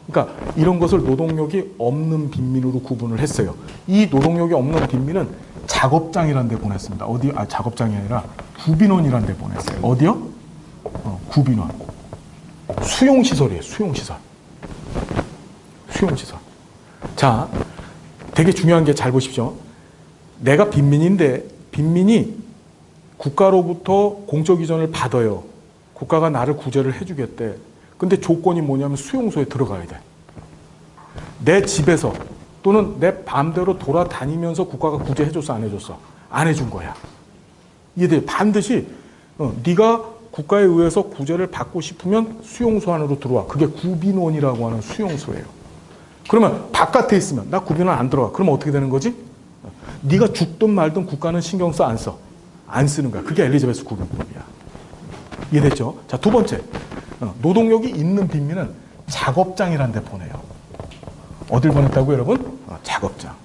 A: 그러니까 이런 것을 노동력이 없는 빈민으로 구분을 했어요. 이 노동력이 없는 빈민은 작업장이라는 데 보냈습니다. 어디? 작업장이 아니라 구빈원이라는 데 보냈어요. 어디요? 구빈원. 수용시설이에요. 수용시설. 수용시설. 자, 되게 중요한 게 잘 보십시오. 내가 빈민인데 빈민이 국가로부터 공적 이전을 받아요. 국가가 나를 구제를 해주겠대. 근데 조건이 뭐냐면 수용소에 들어가야 돼. 내 집에서 또는 내 마음대로 돌아다니면서 국가가 구제해줬어, 안 해줬어? 안 해준 거야. 이해돼? 반드시 네가 국가에 의해서 구제를 받고 싶으면 수용소 안으로 들어와. 그게 구빈원이라고 하는 수용소예요. 그러면 바깥에 있으면 나 구빈원 안 들어가. 그러면 어떻게 되는 거지? 네가 죽든 말든 국가는 신경 써, 안 써? 안 쓰는 거야. 그게 엘리자베스 구빈법이야. 이해됐죠? 자, 2번째. 노동력이 있는 빈민은 작업장이라는 데 보내요. 어딜 보냈다고 여러분? 작업장.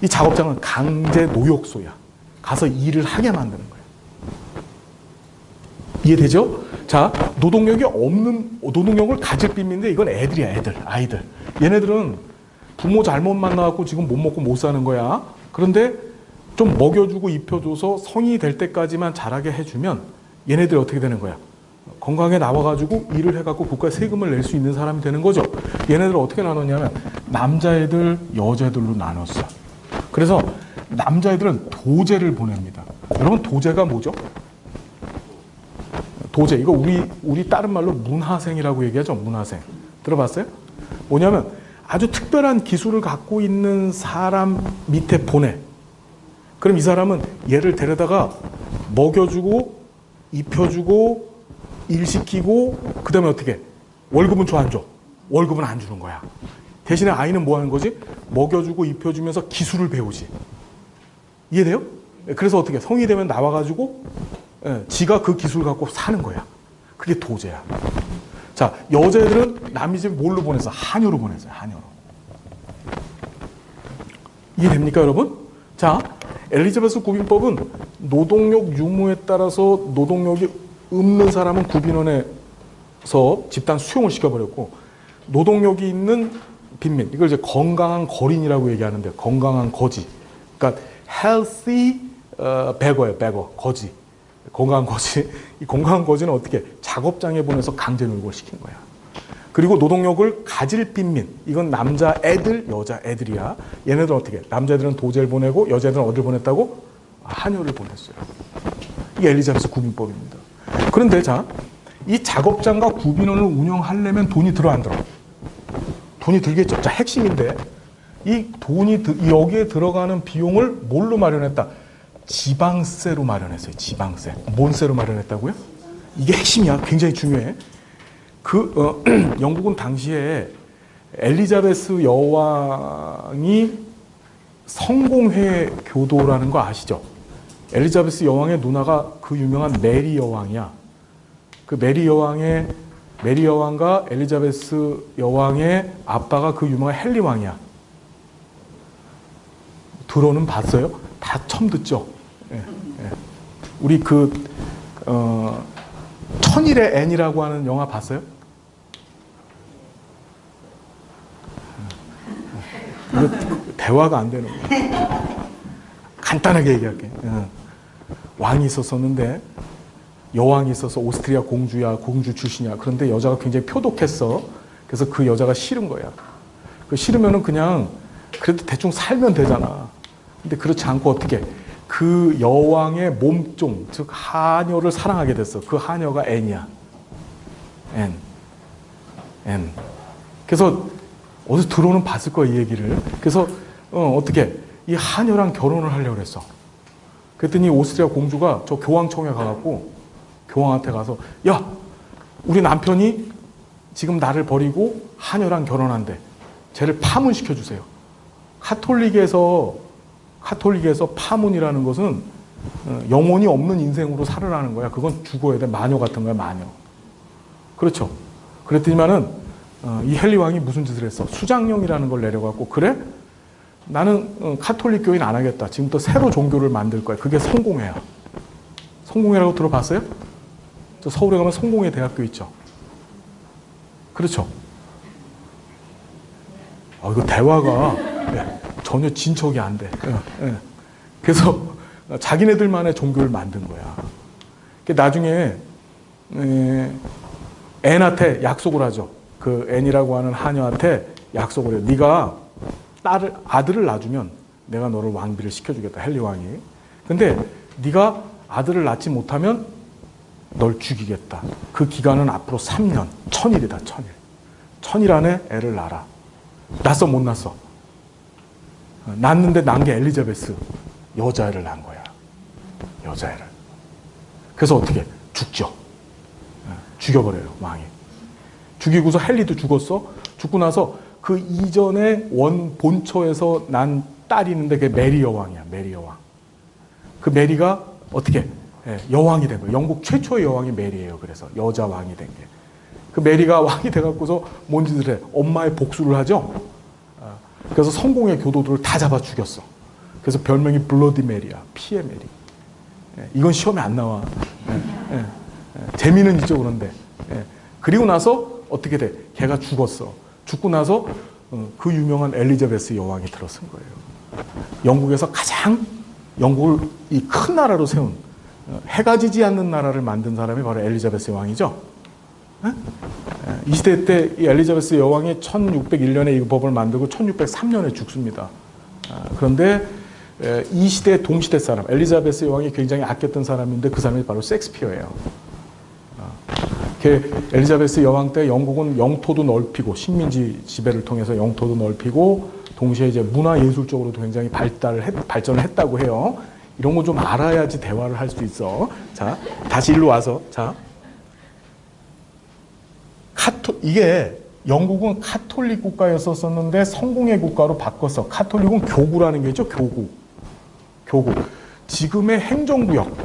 A: 이 작업장은 강제 노역소야. 가서 일을 하게 만드는 거예요. 이해되죠? 자, 노동력을 가질 빈민인데 이건 애들이야, 아이들. 얘네들은 부모 잘못 만나갖고 지금 못 먹고 못 사는 거야. 그런데 좀 먹여주고 입혀줘서 성인이 될 때까지만 자라게 해주면 얘네들이 어떻게 되는 거야? 건강하게 나와가지고 일을 해갖고 국가에 세금을 낼 수 있는 사람이 되는 거죠. 얘네들을 어떻게 나눴냐면 남자애들, 여자애들로 나눴어. 그래서 남자애들은 도제를 보냅니다. 여러분 도제가 뭐죠? 도제, 이거 우리 다른 말로 문화생이라고 얘기하죠. 문화생. 들어봤어요? 뭐냐면 아주 특별한 기술을 갖고 있는 사람 밑에 보내. 그럼 이 사람은 얘를 데려다가 먹여주고 입혀주고 일시키고 그 다음에 어떻게? 월급은 줘, 안 줘? 월급은 안 주는 거야. 대신에 아이는 뭐 하는 거지? 먹여주고 입혀주면서 기술을 배우지. 이해돼요? 그래서 어떻게? 성이 되면 나와가지고 지가 그 기술 갖고 사는 거야. 그게 도제야. 자, 여자애들은 남이 집 뭘로 보내서? 한여로 보내서 한여로. 이해됩니까, 여러분? 자, 엘리자베스 구빈법은 노동력 유무에 따라서 노동력이 없는 사람은 구빈원에서 집단 수용을 시켜버렸고, 노동력이 있는 빈민, 이걸 이제 건강한 거린이라고 얘기하는데, 건강한 거지. 그러니까 healthy beggar예요, 거지. 건강한 거지. 이 건강한 거지는 어떻게? 작업장에 보내서 강제 노역을 시킨 거야. 그리고 노동력을 가질 빈민, 이건 남자 애들, 여자 애들이야. 얘네들은 어떻게? 남자애들은 도제를 보내고 여자애들은 어디를 보냈다고? 한여를 보냈어요. 이게 엘리자베스 구빈법입니다. 그런데 자, 이 작업장과 구빈원을 운영하려면 돈이 들어 안 들어? 돈이 들겠죠. 자, 핵심인데 이 돈이 여기에 들어가는 비용을 뭘로 마련했다? 지방세로 마련했어요. 지방세. 뭔 세로 마련했다고요? 이게 핵심이야. 굉장히 중요해. 영국은 당시에 엘리자베스 여왕이 성공회 교도라는 거 아시죠? 엘리자베스 여왕의 누나가 그 유명한 메리 여왕이야. 그 메리 여왕과 엘리자베스 여왕의 아빠가 그 유명한 헨리 왕이야. 들어는 봤어요? 다 처음 듣죠? 예, 예. 우리 천일의 앤이라고 하는 영화 봤어요? 이거 대화가 안 되는 거야. 간단하게 얘기할게. 왕이 있었었는데 여왕이 있어서 오스트리아 공주야, 공주 출신이야. 그런데 여자가 굉장히 표독했어. 그래서 그 여자가 싫은 거야. 싫으면은 그냥 그래도 대충 살면 되잖아. 근데 그렇지 않고 어떻게 그 여왕의 몸종, 즉 하녀를 사랑하게 됐어. 그 하녀가 앤이야. 앤. 그래서 어디서 들어는 봤을 거야, 이 얘기를. 그래서 어떻게 이 하녀랑 결혼을 하려고 그랬어. 그랬더니 오스트리아 공주가 저 교황청에 가갖고 교황한테 가서 야, 우리 남편이 지금 나를 버리고 하녀랑 결혼한대. 쟤를 파문시켜 주세요. 카톨릭에서 파문이라는 것은 영혼이 없는 인생으로 살으라는 거야. 그건 죽어야 돼. 마녀 같은 거야, 마녀. 그렇죠. 그랬더니만은 이 헨리 왕이 무슨 짓을 했어? 수장령이라는 걸 내려갖고 그래? 나는 카톨릭 교인 안 하겠다. 지금부터 새로 종교를 만들 거야. 그게 성공회야. 성공회라고 들어봤어요? 저 서울에 가면 성공회 대학교 있죠. 그렇죠. 이거 대화가 전혀 진척이 안 돼. 그래서 자기네들만의 종교를 만든 거야. 나중에 앤한테 약속을 하죠. 그 앤이라고 하는 하녀한테 약속을 해요. 네가 아들을 낳아주면 내가 너를 왕비를 시켜주겠다. 헨리 왕이. 근데 네가 아들을 낳지 못하면 널 죽이겠다. 그 기간은 앞으로 3년. 1000일이다. 1000일. 1000일 안에 애를 낳아라. 낳았어, 못 낳았어? 낳았는데 낳은 게 엘리자베스. 여자애를 낳은 거야. 여자애를. 그래서 어떻게? 죽죠. 죽여버려요, 왕이. 죽이고서 헨리도 죽었어. 죽고 나서 그 이전에 본처에서 난 딸이 있는데 그게 메리 여왕이야. 메리 여왕. 그 메리가 어떻게 여왕이 된 거예요. 영국 최초의 여왕이 메리예요. 그래서 여자 왕이 된 게. 그 메리가 왕이 돼갖고서 뭔 짓을 해? 엄마의 복수를 하죠. 그래서 성공의 교도들을 다 잡아 죽였어. 그래서 별명이 블러디 메리야. 피의 메리. 이건 시험에 안 나와. 재미는 있죠, 그런데. 그리고 나서 어떻게 돼? 걔가 죽었어. 죽고 나서 그 유명한 엘리자베스 여왕이 들어선 거예요. 영국에서 가장 영국을 이 큰 나라로 세운 해가 지지 않는 나라를 만든 사람이 바로 엘리자베스 여왕이죠. 이 시대 때 이 엘리자베스 여왕이 1601년에 이 법을 만들고 1603년에 죽습니다. 그런데 이 시대 동시대 사람, 엘리자베스 여왕이 굉장히 아꼈던 사람인데 그 사람이 바로 셰익스피어예요. 엘리자베스 여왕 때 영국은 영토도 넓히고 식민지 지배를 통해서 영토도 넓히고 동시에 이제 문화 예술적으로도 굉장히 발전을 했다고 해요. 이런 거 좀 알아야지 대화를 할 수 있어. 자, 다시 일로 와서 자, 이게 영국은 카톨릭 국가였었는데 성공회 국가로 바꿨어. 카톨릭은 교구라는 게 있죠. 교구. 지금의 행정구역.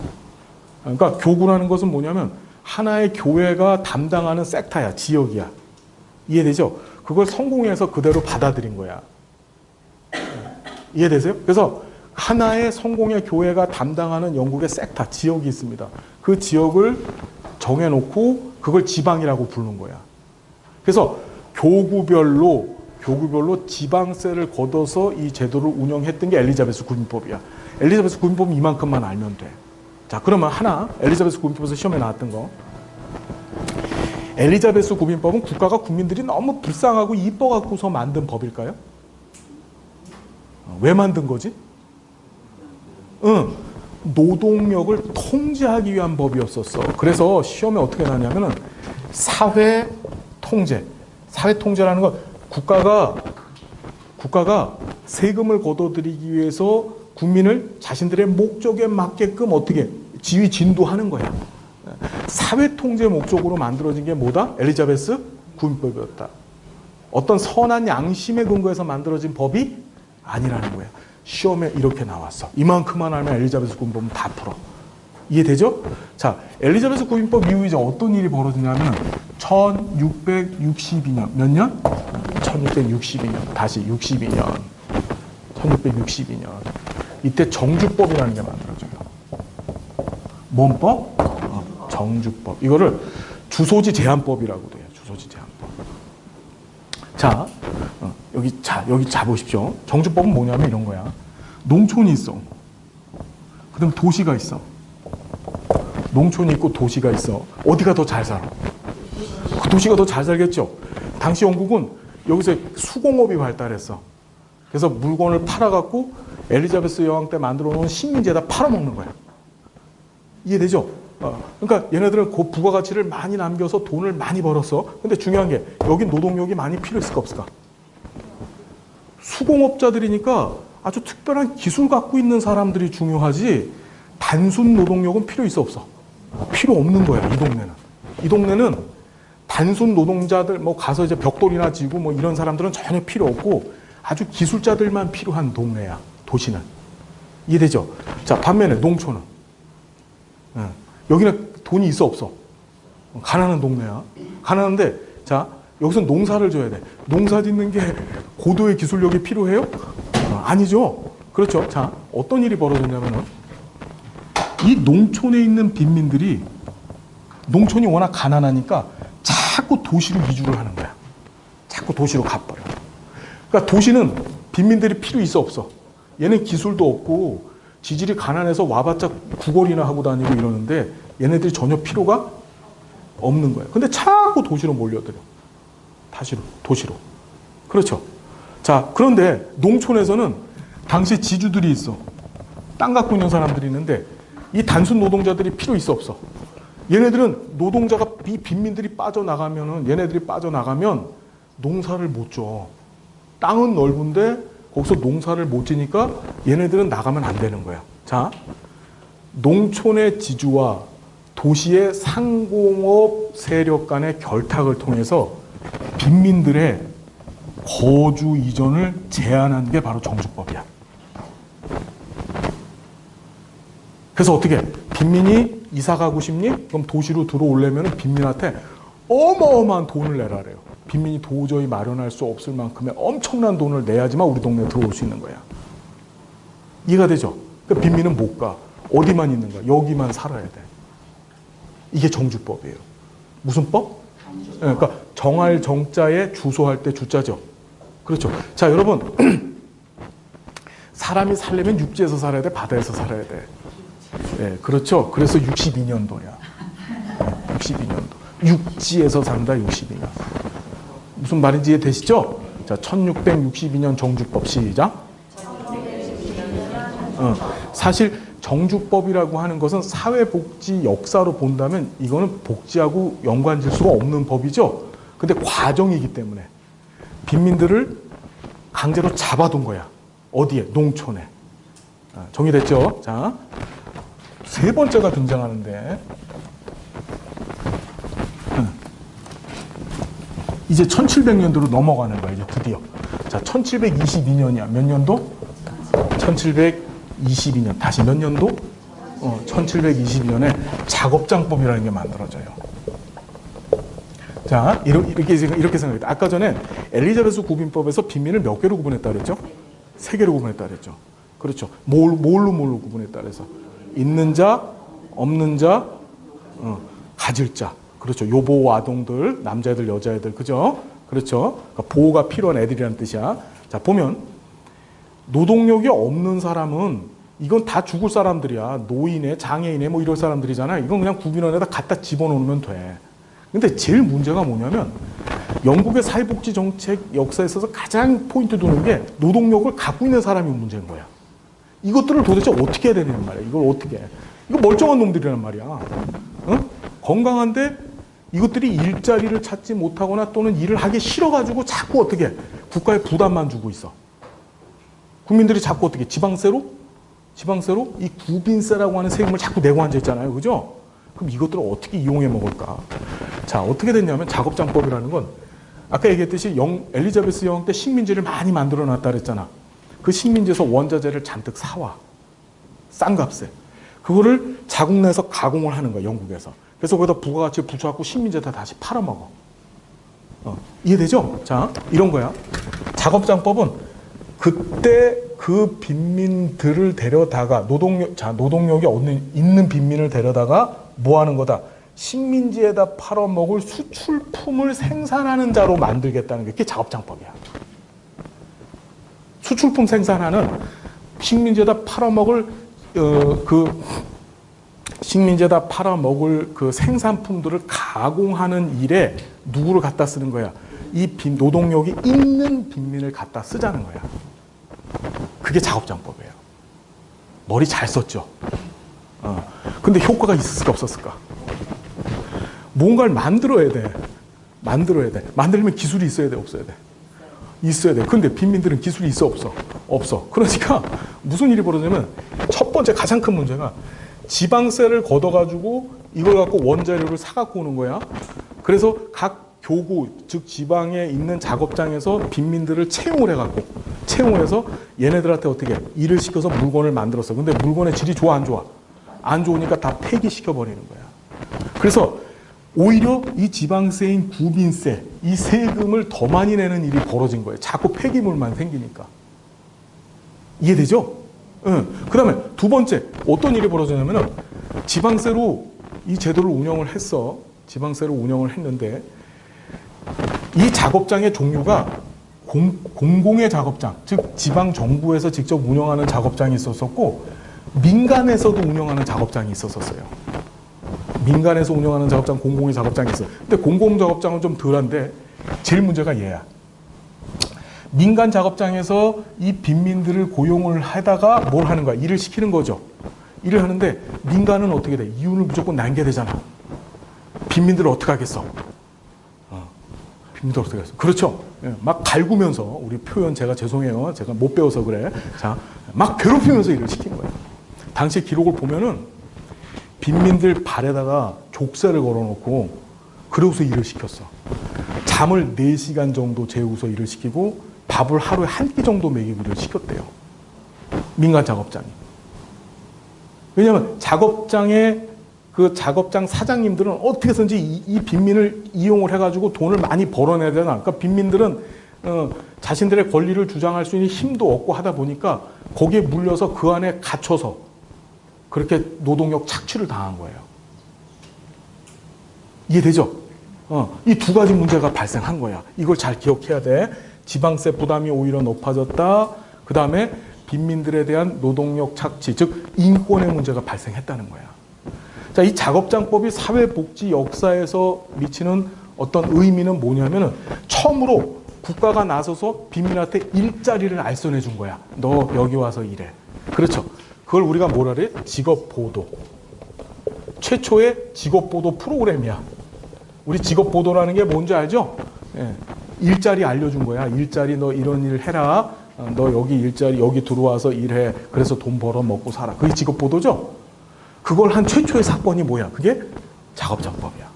A: 그러니까 교구라는 것은 뭐냐면 하나의 교회가 담당하는 섹터야, 지역이야. 이해되죠? 그걸 성공회에서 그대로 받아들인 거야. 이해되세요? 그래서 하나의 성공회 교회가 담당하는 영국의 섹터, 지역이 있습니다. 그 지역을 정해놓고 그걸 지방이라고 부르는 거야. 그래서 교구별로 지방세를 걷어서 이 제도를 운영했던 게 엘리자베스 구민법이야. 엘리자베스 구민법은 이만큼만 알면 돼. 자, 그러면 하나, 엘리자베스 구민법에서 시험에 나왔던 거. 엘리자베스 구민법은 국가가 국민들이 너무 불쌍하고 이뻐갖고서 만든 법일까요? 왜 만든 거지? 노동력을 통제하기 위한 법이었었어. 그래서 시험에 어떻게 나냐면은 사회 통제. 사회 통제라는 건 국가가 세금을 걷어들이기 위해서 국민을 자신들의 목적에 맞게끔 어떻게 지휘 진도하는 거야. 사회 통제 목적으로 만들어진 게 뭐다? 엘리자베스 구민법이었다. 어떤 선한 양심의 근거에서 만들어진 법이 아니라는 거야. 시험에 이렇게 나왔어. 이만큼만 알면 엘리자베스 구인법은 다 풀어. 이해되죠? 자, 엘리자베스 구인법 이후에 이제 어떤 일이 벌어지냐면 1662년 몇 년? 1662년. 다시 62년. 1662년. 이때 정주법이라는 게 만들어져요. 뭔 법? 정주법. 이거를 주소지 제한법이라고 돼요. 주소지 제한법. 자, 여기 자 보십시오. 정주법은 뭐냐면 이런 거야. 농촌이 있어. 그다음 도시가 있어. 농촌이 있고 도시가 있어. 어디가 더 잘 살아? 그 도시가 더 잘 살겠죠. 당시 영국은 여기서 수공업이 발달했어. 그래서 물건을 팔아갖고 엘리자베스 여왕 때 만들어 놓은 식민지에다 팔아먹는 거야. 이해되죠? 그러니까 얘네들은 그 부가가치를 많이 남겨서 돈을 많이 벌었어. 근데 중요한 게 여긴 노동력이 많이 필요했을까 없을까? 수공업자들이니까 아주 특별한 기술 갖고 있는 사람들이 중요하지 단순 노동력은 필요 있어 없어? 필요 없는 거야. 이 동네는. 이 동네는 단순 노동자들 뭐 가서 이제 벽돌이나 지고 뭐 이런 사람들은 전혀 필요 없고 아주 기술자들만 필요한 동네야. 도시는. 이해되죠? 자, 반면에 농촌은 여기는 돈이 있어 없어? 가난한 동네야. 가난한데 자, 여기서 농사를 져야 돼. 농사 짓는 게 고도의 기술력이 필요해요? 아니죠. 그렇죠. 자, 어떤 일이 벌어졌냐면은 이 농촌에 있는 빈민들이 농촌이 워낙 가난하니까 자꾸 도시로 이주를 하는 거야. 자꾸 도시로 가버려. 그러니까 도시는 빈민들이 필요 있어 없어? 얘는 기술도 없고 지질이 가난해서 와봤자 구걸이나 하고 다니고 이러는데 얘네들이 전혀 필요가 없는 거야. 근데 자꾸 도시로 몰려들어. 도시로. 그렇죠. 자, 그런데 농촌에서는 당시 지주들이 있어. 땅 갖고 있는 사람들이 있는데 이 단순 노동자들이 필요 있어 없어? 얘네들은 노동자가 이 빈민들이 얘네들이 빠져나가면 농사를 못 줘. 땅은 넓은데 거기서 농사를 못 지니까 얘네들은 나가면 안 되는 거야. 자, 농촌의 지주와 도시의 상공업 세력 간의 결탁을 통해서 빈민들의 거주 이전을 제한한 게 바로 정주법이야. 그래서 어떻게 빈민이 이사 가고 싶니? 그럼 도시로 들어오려면 빈민한테 어마어마한 돈을 내라래요. 빈민이 도저히 마련할 수 없을 만큼의 엄청난 돈을 내야지만 우리 동네에 들어올 수 있는 거야. 이해가 되죠? 그러니까 빈민은 못 가. 어디만 있는 거야? 여기만 살아야 돼. 이게 정주법이에요. 무슨 법? 그러니까 정할 정자에 주소할 때 주자죠. 그렇죠. 자, 여러분 사람이 살려면 육지에서 살아야 돼? 바다에서 살아야 돼? 네, 그렇죠. 그래서 62년도야. 62년도. 육지에서 산다, 62년. 무슨 말인지 이해되시죠? 자, 1662년 정주법 시작. 사실 정주법이라고 하는 것은 사회복지 역사로 본다면 이거는 복지하고 연관질 수가 없는 법이죠. 근데 과정이기 때문에 빈민들을 강제로 잡아둔 거야. 어디에? 농촌에. 정리됐죠? 자, 세 번째가 등장하는데 이제 1700년도로 넘어가는 거야. 이제 드디어. 자, 1722년이야. 몇 년도? 1722년. 다시 몇 년도? 1722년에 작업장법이라는 게 만들어져요. 자, 이렇게 생각해요. 아까 전에 엘리자베스 구빈법에서 빈민을 몇 개로 구분했다 그랬죠? 세 개로 구분했다 그랬죠? 그렇죠. 뭘로 구분했다 그래서? 있는 자, 없는 자, 가질 자. 그렇죠. 요보 아동들, 남자애들, 여자애들, 그죠? 그렇죠. 그러니까 보호가 필요한 애들이라는 뜻이야. 자, 보면 노동력이 없는 사람은 이건 다 죽을 사람들이야. 노인에, 장애인에 뭐 이럴 사람들이잖아. 이건 그냥 구빈원에다 갖다 집어넣으면 돼. 근데 제일 문제가 뭐냐면 영국의 사회복지 정책 역사에 있어서 가장 포인트 두는 게 노동력을 갖고 있는 사람이 문제인 거야. 이것들을 도대체 어떻게 해야 되는 말이야. 이걸 어떻게 해. 이거 멀쩡한 놈들이란 말이야. 응? 건강한데 이것들이 일자리를 찾지 못하거나 또는 일을 하기 싫어가지고 자꾸 어떻게 해. 국가에 부담만 주고 있어. 국민들이 자꾸 어떻게 지방세로 이 구빈세라고 하는 세금을 자꾸 내고 앉아있잖아요. 그죠? 그럼 이것들을 어떻게 이용해 먹을까? 자, 어떻게 됐냐면 작업장법이라는 건 아까 얘기했듯이 엘리자베스 여왕 때 식민지를 많이 만들어 놨다 그랬잖아. 그 식민지에서 원자재를 잔뜩 사와. 싼 값에. 그거를 자국 내에서 가공을 하는 거야, 영국에서. 그래서 거기다 부가가치를 붙여갖고 식민지에다 다시 팔아먹어. 이해되죠? 자, 이런 거야. 작업장법은 그때 그 빈민들을 데려다가 노동력이 있는 빈민을 데려다가 뭐 하는 거다? 식민지에다 팔아먹을 수출품을 생산하는 자로 만들겠다는 게 그게 작업장법이야. 수출품 생산하는 식민지에다 팔아먹을 식민지에다 팔아먹을 그 생산품들을 가공하는 일에 누구를 갖다 쓰는 거야? 이 노동력이 있는 빈민을 갖다 쓰자는 거야. 그게 작업장법이에요. 머리 잘 썼죠? 근데 효과가 있었을까 없었을까? 뭔가를 만들어야 돼. 만들면 기술이 있어야 돼, 없어야 돼? 있어야 돼. 근데 빈민들은 기술이 있어, 없어? 없어. 그러니까 무슨 일이 벌어지냐면 첫 번째 가장 큰 문제가 지방세를 걷어가지고 이걸 갖고 원자료를 사갖고 오는 거야. 그래서 각 교구, 즉 지방에 있는 작업장에서 빈민들을 채용을 해갖고 채용을 해서 얘네들한테 어떻게 일을 시켜서 물건을 만들었어. 근데 물건의 질이 좋아, 안 좋아? 안 좋으니까 다 폐기시켜버리는 거야. 그래서 오히려 이 지방세인 구빈세, 이 세금을 더 많이 내는 일이 벌어진 거예요. 자꾸 폐기물만 생기니까. 이해되죠? 응. 그 다음에 두 번째, 어떤 일이 벌어지냐면은 지방세로 이 제도를 운영을 했어. 지방세로 운영을 했는데 이 작업장의 종류가 공공의 작업장, 즉 지방정부에서 직접 운영하는 작업장이 있었었고 민간에서도 운영하는 작업장이 있었었어요. 민간에서 운영하는 작업장, 공공의 작업장이 있어. 근데 공공 작업장은 좀 덜한데 제일 문제가 얘야. 민간 작업장에서 이 빈민들을 고용을 하다가 뭘 하는 거야? 일을 시키는 거죠. 일을 하는데 민간은 어떻게 돼? 이윤을 무조건 남게 되잖아. 빈민들을 어떻게 하겠어? 빈민들 어떻게 하겠어? 그렇죠. 막 갈구면서, 우리 표현 제가 죄송해요. 제가 못 배워서 그래. 자, 막 괴롭히면서 일을 시킨 거야. 당시 기록을 보면은 빈민들 발에다가 족쇄를 걸어놓고 그러고서 일을 시켰어. 잠을 4시간 정도 재우고서 일을 시키고 밥을 하루에 한 끼 정도 먹이고 일을 시켰대요. 민간 작업장이. 왜냐하면 그 작업장 사장님들은 어떻게 해서든지 이 빈민을 이용을 해가지고 돈을 많이 벌어내야 되나. 그러니까 빈민들은 자신들의 권리를 주장할 수 있는 힘도 없고 하다 보니까 거기에 물려서 그 안에 갇혀서 그렇게 노동력 착취를 당한 거예요. 이해되죠? 이 두 가지 문제가 발생한 거야. 이걸 잘 기억해야 돼. 지방세 부담이 오히려 높아졌다. 그 다음에 빈민들에 대한 노동력 착취, 즉 인권의 문제가 발생했다는 거야. 자, 이 작업장법이 사회복지 역사에서 미치는 어떤 의미는 뭐냐면은 처음으로 국가가 나서서 빈민한테 일자리를 알선해 준 거야. 너 여기 와서 일해. 그렇죠. 그걸 우리가 뭐라 그래? 직업보도. 최초의 직업보도 프로그램이야. 우리 직업보도라는 게 뭔지 알죠? 예. 일자리 알려준 거야. 일자리 너 이런 일 해라. 너 여기 일자리 여기 들어와서 일해. 그래서 돈 벌어 먹고 살아. 그게 직업보도죠? 그걸 한 최초의 사건이 뭐야? 그게 작업장법이야.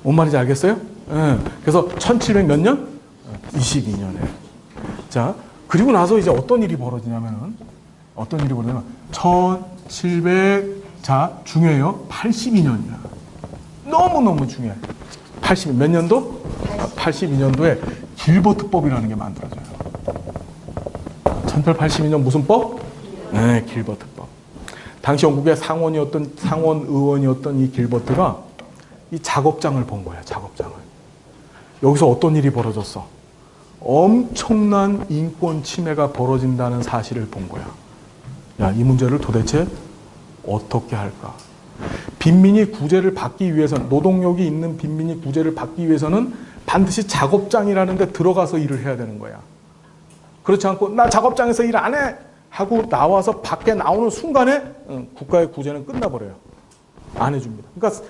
A: 뭔 말인지 알겠어요? 예. 그래서 1700 몇 년? 22년에. 자, 그리고 나서 이제 어떤 일이 벌어지냐면 1700, 자, 중요해요. 82년이야. 너무너무 중요해. 80, 몇 년도? 82년도에 길버트법이라는 게 만들어져요. 1882년 무슨 법? 네, 길버트법. 당시 영국의 상원 의원이었던 이 길버트가 이 작업장을 본 거야, 작업장을. 여기서 어떤 일이 벌어졌어? 엄청난 인권 침해가 벌어진다는 사실을 본 거야. 야, 이 문제를 도대체 어떻게 할까? 빈민이 구제를 받기 위해서는, 노동력이 있는 빈민이 구제를 받기 위해서는 반드시 작업장이라는 데 들어가서 일을 해야 되는 거야. 그렇지 않고 나 작업장에서 일 안 해! 하고 나와서 밖에 나오는 순간에 국가의 구제는 끝나버려요. 안 해줍니다. 그러니까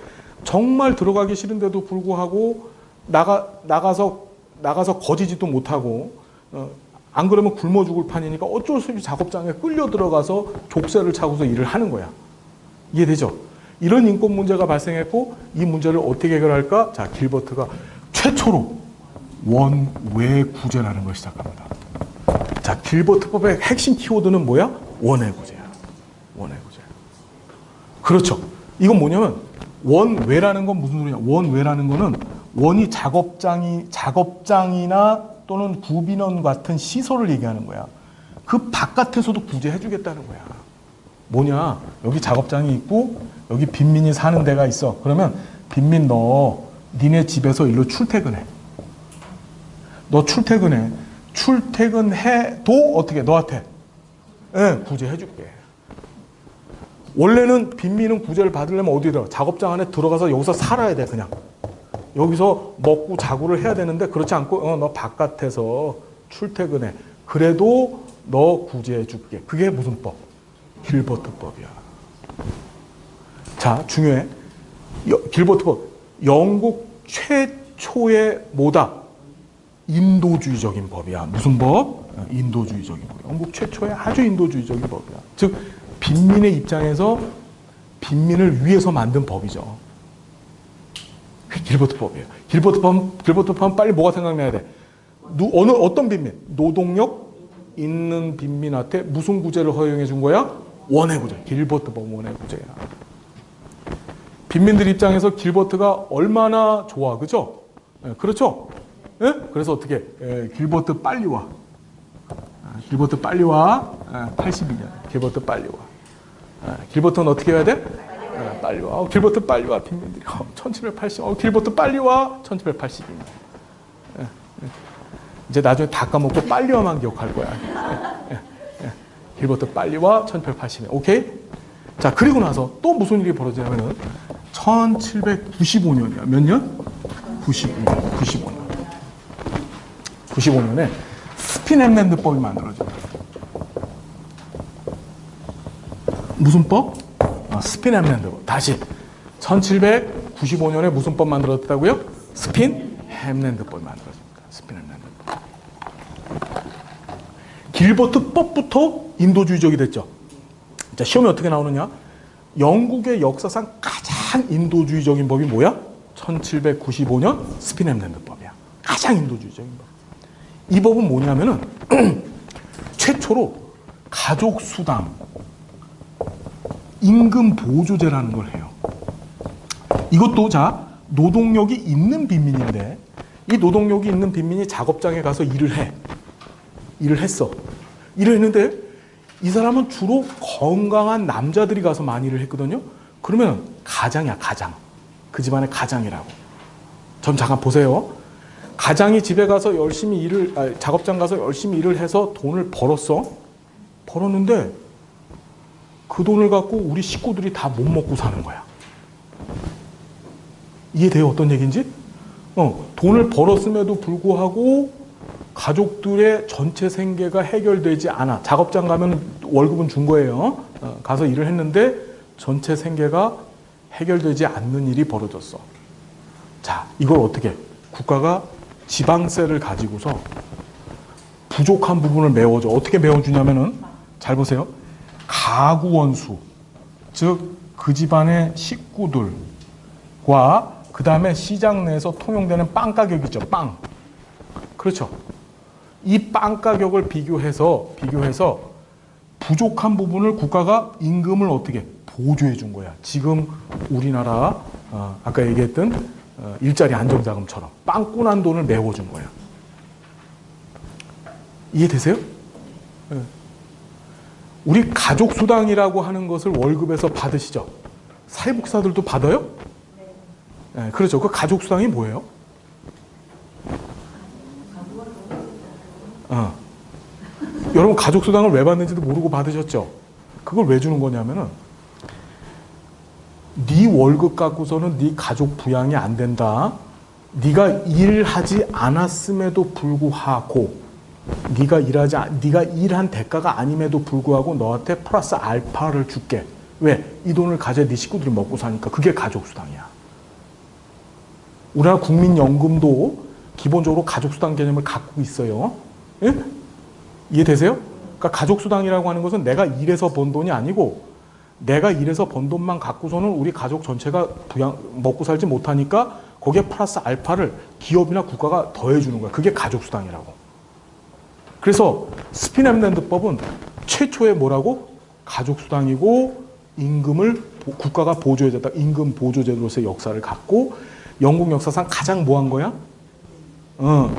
A: 정말 들어가기 싫은데도 불구하고 나가서 거지지도 못하고 안 그러면 굶어 죽을 판이니까 어쩔 수 없이 작업장에 끌려 들어가서 족쇄를 차고서 일을 하는 거야. 이해되죠? 이런 인권 문제가 발생했고 이 문제를 어떻게 해결할까? 자, 길버트가 최초로 원외 구제라는 걸 시작합니다. 자, 길버트법의 핵심 키워드는 뭐야? 원해구제야. 원해구제. 그렇죠. 이건 뭐냐면 원외라는 건 무슨 소리냐? 원외라는 거는 원이 작업장이나 또는 구빈원 같은 시설을 얘기하는 거야. 그 바깥에서도 구제해 주겠다는 거야. 뭐냐? 여기 작업장이 있고 여기 빈민이 사는 데가 있어. 그러면 빈민 너 니네 집에서 일로 출퇴근해. 너 출퇴근해. 출퇴근해도 어떻게 너한테 구제해 줄게. 원래는 빈민은 구제를 받으려면 어디 들어? 작업장 안에 들어가서 여기서 살아야 돼. 그냥 여기서 먹고 자고를 해야 되는데 그렇지 않고 너 바깥에서 출퇴근해. 그래도 너 구제해 줄게. 그게 무슨 법? 길버트법이야. 자, 중요해. 길버트법. 영국 최초의 뭐다? 인도주의적인 법이야. 무슨 법? 인도주의적인 법. 영국 최초의 아주 인도주의적인 법이야. 즉 빈민의 입장에서 빈민을 위해서 만든 법이죠. 길버트법이에요. 길버트법은 빨리 뭐가 생각나야 돼? 어떤 빈민? 노동력 있는 빈민한테 무슨 구제를 허용해 준 거야? 원해구제. 길버트법 원해구제야. 빈민들 입장에서 길버트가 얼마나 좋아, 그죠? 그렇죠? 예? 그래서 어떻게? 길버트 빨리 와. 길버트 빨리 와. 82년. 길버트 빨리 와. 길버트는 어떻게 해야 돼? 빨리 와. 길버트 빨리 와. 빈민들이 1780. 길버트 빨리 와. 1782년. 이제 나중에 다 까먹고 빨리 와만 기억할 거야. 길버트 빨리 와. 1880년. 오케이? 자, 그리고 나서 또 무슨 일이 벌어지냐면은 1795년이야. 몇 년? 95년. 95년에 스피넷랜드법이 만들어집니다. 무슨 법? 스피넷랜드법. 다시 1795년에 무슨 법 만들어졌다고요? 스피넷랜드법이 만들어집니다. 스피넷랜드법. 길버트법부터 인도주의적이 됐죠. 자, 시험에 어떻게 나오느냐? 영국의 역사상 가장 인도주의적인 법이 뭐야? 1795년 스피넷랜드법이야. 가장 인도주의적인 법. 이 법은 뭐냐면은 최초로 가족수당, 임금 보조제라는 걸 해요. 이것도 자, 노동력이 있는 빈민인데 이 노동력이 있는 빈민이 작업장에 가서 일을 해. 일을 했어. 일을 했는데 이 사람은 주로 건강한 남자들이 가서 많이 일을 했거든요. 그러면 가장이야, 가장. 그 집안의 가장이라고. 전 잠깐 보세요. 가장이 집에 가서 열심히 작업장 가서 열심히 일을 해서 돈을 벌었어. 벌었는데 그 돈을 갖고 우리 식구들이 다 못 먹고 사는 거야. 이해돼요? 어떤 얘기인지? 돈을 벌었음에도 불구하고 가족들의 전체 생계가 해결되지 않아. 작업장 가면 월급은 준 거예요. 가서 일을 했는데 전체 생계가 해결되지 않는 일이 벌어졌어. 자, 이걸 어떻게? 국가가 지방세를 가지고서 부족한 부분을 메워줘. 어떻게 메워주냐면은, 잘 보세요. 가구원수, 즉 그 집안의 식구들과 그 다음에 시장 내에서 통용되는 빵 가격 있죠. 빵. 그렇죠. 이 빵 가격을 비교해서 부족한 부분을 국가가 임금을 어떻게 보조해 준 거야. 지금 우리나라 아까 얘기했던 일자리 안정자금처럼 빵꾸난 돈을 메워준 거야. 이해되세요? 네. 우리 가족수당이라고 하는 것을 월급에서 받으시죠? 사회복지사들도 받아요? 네, 그렇죠. 그 가족수당이 뭐예요? 여러분 가족수당을 왜 받는지도 모르고 받으셨죠? 그걸 왜 주는 거냐면은 네 월급 갖고서는 네 가족 부양이 안 된다. 네가 일하지 않았음에도 불구하고 네가 일한 대가가 아님에도 불구하고 너한테 플러스 알파를 줄게. 왜? 이 돈을 가져야 네 식구들이 먹고 사니까. 그게 가족수당이야. 우리나라 국민연금도 기본적으로 가족수당 개념을 갖고 있어요. 예? 이해되세요? 그러니까 가족수당이라고 하는 것은 내가 일해서 번 돈이 아니고 내가 일해서 번 돈만 갖고서는 우리 가족 전체가 먹고 살지 못하니까 거기에 플러스 알파를 기업이나 국가가 더해주는 거야. 그게 가족수당이라고. 그래서 스피넴랜드법은 최초의 뭐라고? 가족수당이고 임금을 국가가 보조해줬다. 임금 보조제도로서의 역사를 갖고 영국 역사상 가장 뭐 한 거야?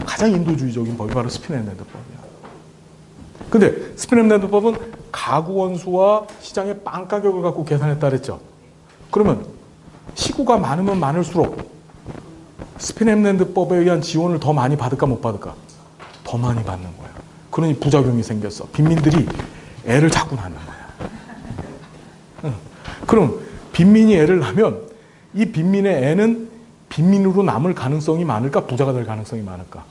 A: 가장 인도주의적인 법이 바로 스피넴랜드법이야. 근데 스피넴랜드법은 가구 원수와 시장의 빵 가격을 갖고 계산했다 그랬죠. 그러면 시구가 많으면 많을수록 스피넴랜드법에 의한 지원을 더 많이 받을까 못 받을까? 더 많이 받는 거야. 그러니 부작용이 생겼어. 빈민들이 애를 자꾸 낳는 거야. 그럼 빈민이 애를 낳으면 이 빈민의 애는 빈민으로 남을 가능성이 많을까? 부자가 될 가능성이 많을까?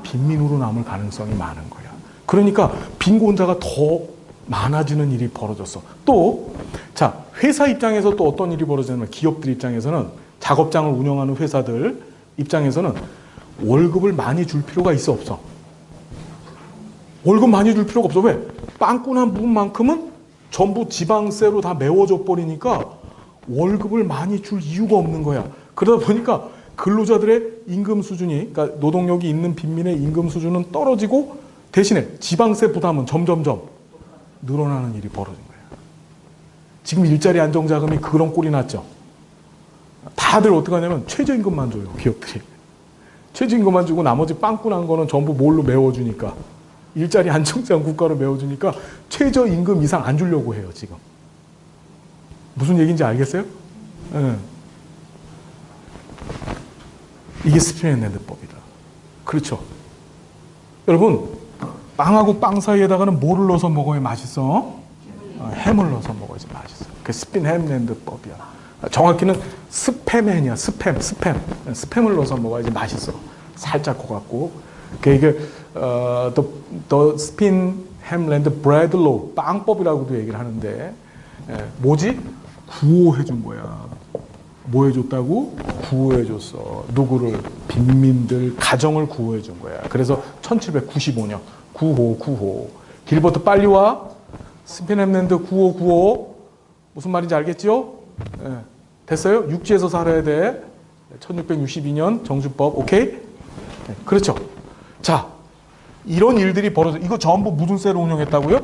A: 빈민으로 남을 가능성이 많은 거야. 그러니까 빈곤자가 더 많아지는 일이 벌어졌어. 또, 자, 회사 입장에서 또 어떤 일이 벌어지냐면 기업들 입장에서는 작업장을 운영하는 회사들 입장에서는 월급을 많이 줄 필요가 있어 없어? 월급 많이 줄 필요가 없어. 왜? 빵꾸난 부분만큼은 전부 지방세로 다 메워져 버리니까 월급을 많이 줄 이유가 없는 거야. 그러다 보니까 근로자들의 임금 수준이, 그러니까 노동력이 있는 빈민의 임금 수준은 떨어지고 대신에 지방세 부담은 점점점 늘어나는 일이 벌어진 거예요. 지금 일자리 안정자금이 그런 꼴이 났죠. 다들 어떻게 하냐면 최저임금만 줘요, 기업들이. 최저임금만 주고 나머지 빵꾸난 거는 전부 뭘로 메워주니까, 일자리 안정자금 국가로 메워주니까 최저임금 이상 안 주려고 해요, 지금. 무슨 얘기인지 알겠어요? 네. 이게 스피넴랜드법이다. 그렇죠. 여러분, 빵하고 빵 사이에다가는 뭐를 넣어서 먹어야 맛있어? 햄을 넣어서 먹어야지 맛있어. 그게 스피넴랜드법이야. 정확히는 스팸햄이야. 스팸을 넣어서 먹어야지 맛있어. 살짝 고갖고. 이게 the spin hamland bread law, 빵법이라고도 얘기를 하는데, 뭐지? 구호해준 거야. 뭐 해줬다고? 구호해줬어. 누구를? 빈민들, 가정을 구호해준 거야. 그래서 1795년 구호. 길버트 빨리 와. 스피넴랜드 구호. 무슨 말인지 알겠죠? 됐어요? 육지에서 살아야 돼. 1662년 정주법. 오케이? 그렇죠. 자, 이런 일들이 벌어져. 이거 전부 무슨 세로 운영했다고요?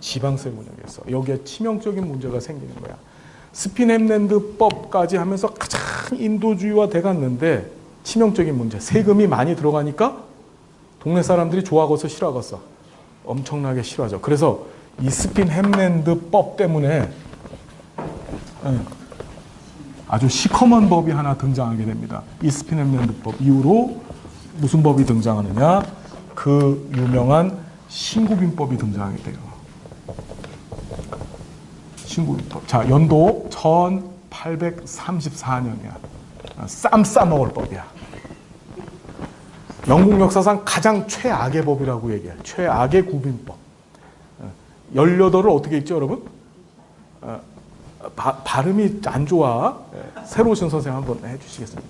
A: 지방세로 운영했어. 여기에 치명적인 문제가 생기는 거야. 스피넴랜드법까지 하면서 가장 인도주의화 돼갔는데 치명적인 문제. 세금이 많이 들어가니까 동네 사람들이 좋아하겠어, 싫어하겠어? 엄청나게 싫어하죠. 그래서 이 스피넴랜드법 때문에 아주 시커먼 법이 하나 등장하게 됩니다. 이 스피넴랜드법 이후로 무슨 법이 등장하느냐? 그 유명한 신구빈법이 등장하게 돼요. 신구빈법. 자, 연도 1834년이야. 쌈 싸먹을 법이야. 영국 역사상 가장 최악의 법이라고 얘기해. 최악의 구빈법. 18을 어떻게 읽죠, 여러분? 발음이 안 좋아. 새로 오신 선생님 한번 해주시겠습니다.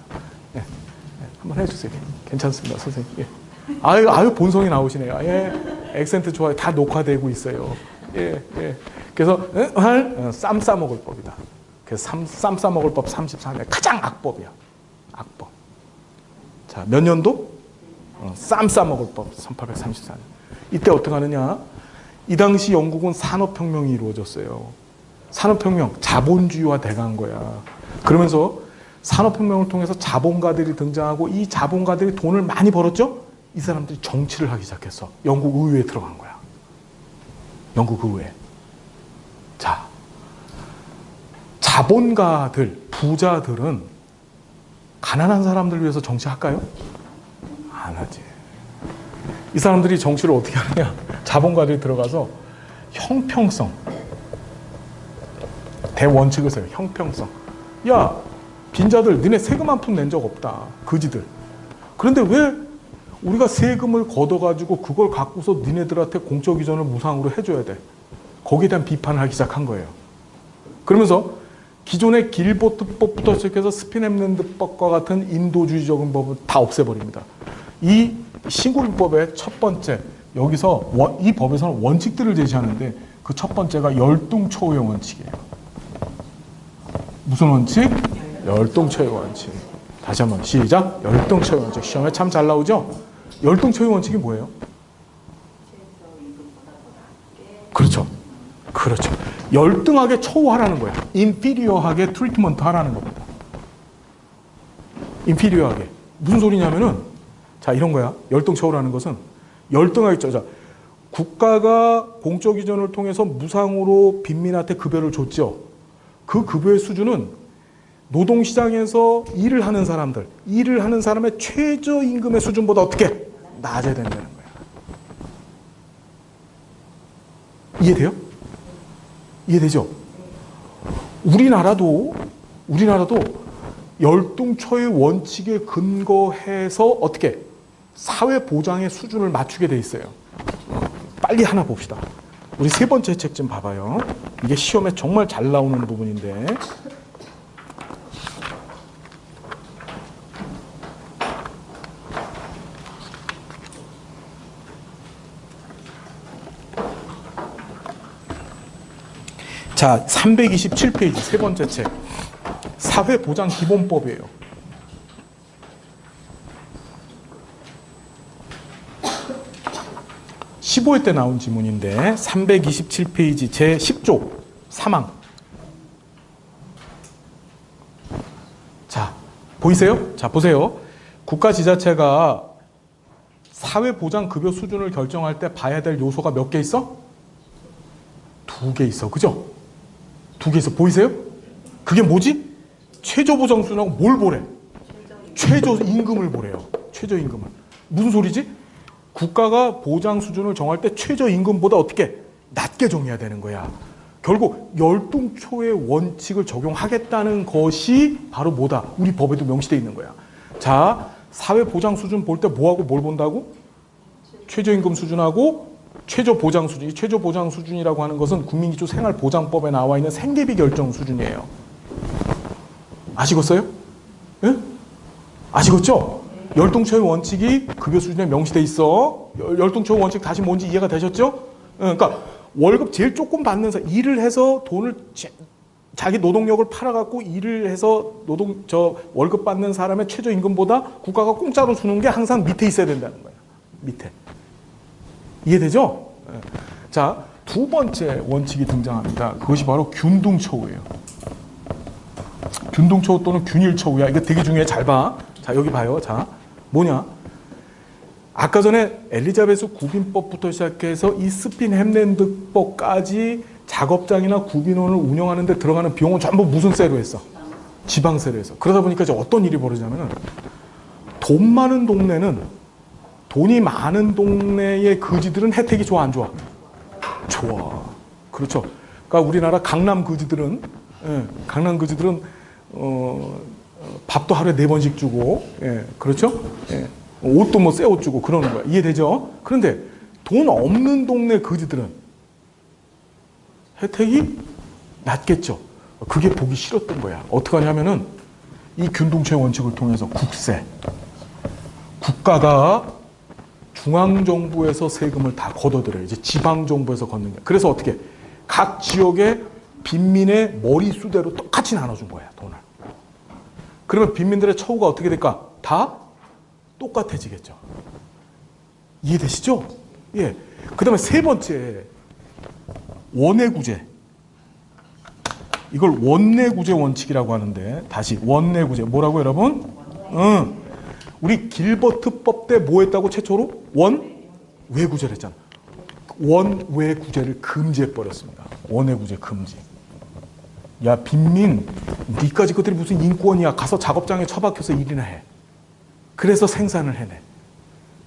A: 한번 해주세요. 괜찮습니다, 선생님. 예. 아유, 본성이 나오시네요. 예, 액센트 좋아요. 다 녹화되고 있어요. 예. 그래서 쌈 싸먹을 법이다. 그래서 쌈 싸먹을 법 34년 가장 악법이야. 악법. 자, 몇 년도? 쌈 싸먹을 법 1834년. 이때 어떻게 하느냐? 이 당시 영국은 산업혁명이 이루어졌어요. 산업혁명, 자본주의화 돼간 거야. 그러면서 산업혁명을 통해서 자본가들이 등장하고 이 자본가들이 돈을 많이 벌었죠? 이 사람들이 정치를 하기 시작했어. 영국 의회에 들어간 거야. 영국 의회. 자, 자본가들, 부자들은 가난한 사람들 위해서 정치할까요? 안 하지. 이 사람들이 정치를 어떻게 하느냐? 자본가들이 들어가서 형평성, 대원칙을 써요. 형평성. 야, 빈자들, 니네 세금 한 푼 낸 적 없다. 거지들. 그런데 왜 우리가 세금을 걷어가지고 그걸 갖고서 니네들한테 공적 이전을 무상으로 해줘야 돼? 거기에 대한 비판을 하기 시작한 거예요. 그러면서 기존의 길보트법부터 시작해서 스피넴랜드법과 같은 인도주의적인 법을 다 없애버립니다. 이 신구빈법의 첫 번째, 여기서 이 법에서는 원칙들을 제시하는데 그 첫 번째가 열등초의 원칙이에요. 무슨 원칙? 열등초의 원칙. 다시 한번 시작. 열등초의 원칙. 시험에 참 잘 나오죠? 열등초의 원칙이 뭐예요? 그렇죠. 그렇죠. 열등하게 처우하라는 거야. 인피리어하게 트리트먼트 하라는 겁니다. 인피리어하게. 무슨 소리냐면은, 자, 이런 거야. 열등 처우라는 것은 열등하게 자, 국가가 공적 이전을 통해서 무상으로 빈민한테 급여를 줬죠. 그 급여의 수준은 노동시장에서 일을 하는 사람들, 일을 하는 사람의 최저임금의 수준보다 어떻게 낮아야 된다는 거야. 이해돼요? 이해되죠? 우리나라도 열등처의 원칙에 근거해서 어떻게 사회보장의 수준을 맞추게 돼 있어요. 빨리 하나 봅시다. 우리 세 번째 책 좀 봐봐요. 이게 시험에 정말 잘 나오는 부분인데. 자, 327페이지 세 번째 책. 사회보장기본법이에요. 15회 때 나온 지문인데 327페이지 제10조 3항. 자, 보이세요? 자, 보세요. 국가지자체가 사회보장급여 수준을 결정할 때 봐야 될 요소가 몇 개 있어? 2개 있어. 그죠? 2개 있어. 보이세요? 그게 뭐지? 최저보장 수준하고 뭘 보래? 최저임금을 보래요. 최저임금을. 무슨 소리지? 국가가 보장 수준을 정할 때 최저임금보다 어떻게 낮게 정해야 되는 거야. 결국 열등초의 원칙을 적용하겠다는 것이 바로 뭐다? 우리 법에도 명시되어 있는 거야. 자, 사회보장 수준 볼 때 뭐하고 뭘 본다고? 최저임금 수준하고 최저보장 수준. 이 최저보장 수준이라고 하는 것은 국민기초 생활보장법에 나와 있는 생계비 결정 수준이에요. 아시겠어요? 예? 아시겠죠? 열등초의 원칙이 급여 수준에 명시돼 있어. 열등초의 원칙 다시 뭔지 이해가 되셨죠? 그러니까 월급 제일 조금 받는 사람, 일을 해서 돈을 자기 노동력을 팔아갖고 일을 해서 월급 받는 사람의 최저임금보다 국가가 공짜로 주는 게 항상 밑에 있어야 된다는 거야. 밑에. 이해되죠? 자, 두 번째 원칙이 등장합니다. 그것이 바로 균등처우예요. 균등처우 또는 균일처우야. 이거 되게 중요해. 잘 봐. 자, 여기 봐요. 자, 뭐냐? 아까 전에 엘리자베스 구빈법부터 시작해서 이 스핀 햄랜드법까지 작업장이나 구빈원을 운영하는 데 들어가는 비용은 전부 무슨 세로 했어? 지방세로 했어. 그러다 보니까 이제 어떤 일이 벌어지냐면은 돈 많은 동네는 돈이 많은 동네의 거지들은 혜택이 좋아 안 좋아? 좋아. 그렇죠. 그러니까 우리나라 강남 거지들은 밥도 하루에 4번씩 주고, 그렇죠? 옷도 뭐 새 옷 주고 그러는 거야. 이해되죠? 그런데 돈 없는 동네 거지들은 혜택이 낮겠죠. 그게 보기 싫었던 거야. 어떻게 하냐면은 이 균등초의 원칙을 통해서 국세. 국가가 중앙정부에서 세금을 다 걷어들여요. 이제 지방정부에서 걷는 거야. 그래서 어떻게? 각 지역의 빈민의 머리수대로 똑같이 나눠준 거야, 돈을. 그러면 빈민들의 처우가 어떻게 될까? 다 똑같아지겠죠. 이해되시죠? 예. 그 다음에 세 번째, 원내구제. 이걸 원내구제 원칙이라고 하는데, 다시 원내구제. 뭐라고 여러분? 우리 길버트법 때 뭐 했다고 최초로? 원외구제를 했잖아. 원외구제를 금지해버렸습니다. 원외구제 금지. 야, 빈민, 니까지 것들이 무슨 인권이야. 가서 작업장에 처박혀서 일이나 해. 그래서 생산을 해내.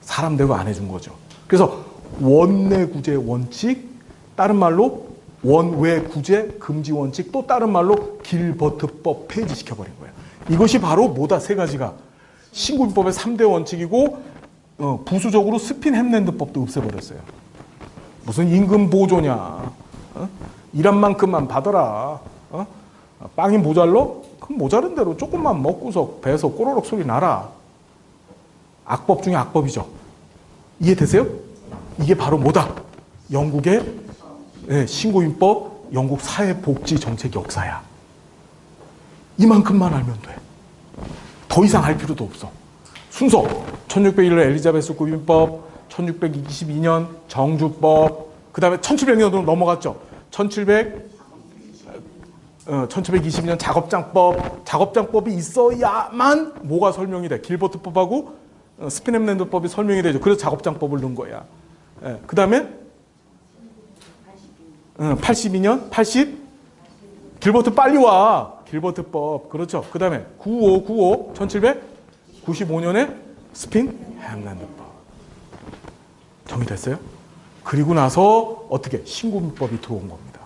A: 사람 대고 안 해준 거죠. 그래서 원내구제 원칙, 다른 말로 원외구제 금지 원칙, 또 다른 말로 길버트법 폐지시켜버린 거예요. 이것이 바로 뭐다? 세 가지가. 신구민법의 3대 원칙이고, 부수적으로 스핀 햄랜드법도 없애버렸어요. 무슨 임금 보조냐. 일한 만큼만 받아라. 빵이 모자러? 그럼 모자른 대로 조금만 먹고서 배에서 꼬르륵 소리 나라. 악법 중에 악법이죠. 이해되세요? 이게 바로 뭐다? 영국의 신고인법, 영국 사회복지 정책 역사야. 이만큼만 알면 돼. 더 이상 할 필요도 없어. 순서 1601년 엘리자베스 구빈법, 1622년 정주법, 그 다음에 1700년으로 넘어갔죠. 1720년 작업장법이 있어야만 뭐가 설명이 돼. 길버트법하고 스피넴랜드법이 설명이 되죠. 그래서 작업장법을 넣은 거야. 그 다음에 82년, 길버트 빨리 와. 길버트법. 그렇죠. 그 다음에 1795년에 스피넴랜드법. 정리됐어요? 그리고 나서 어떻게? 신구민법이 들어온 겁니다.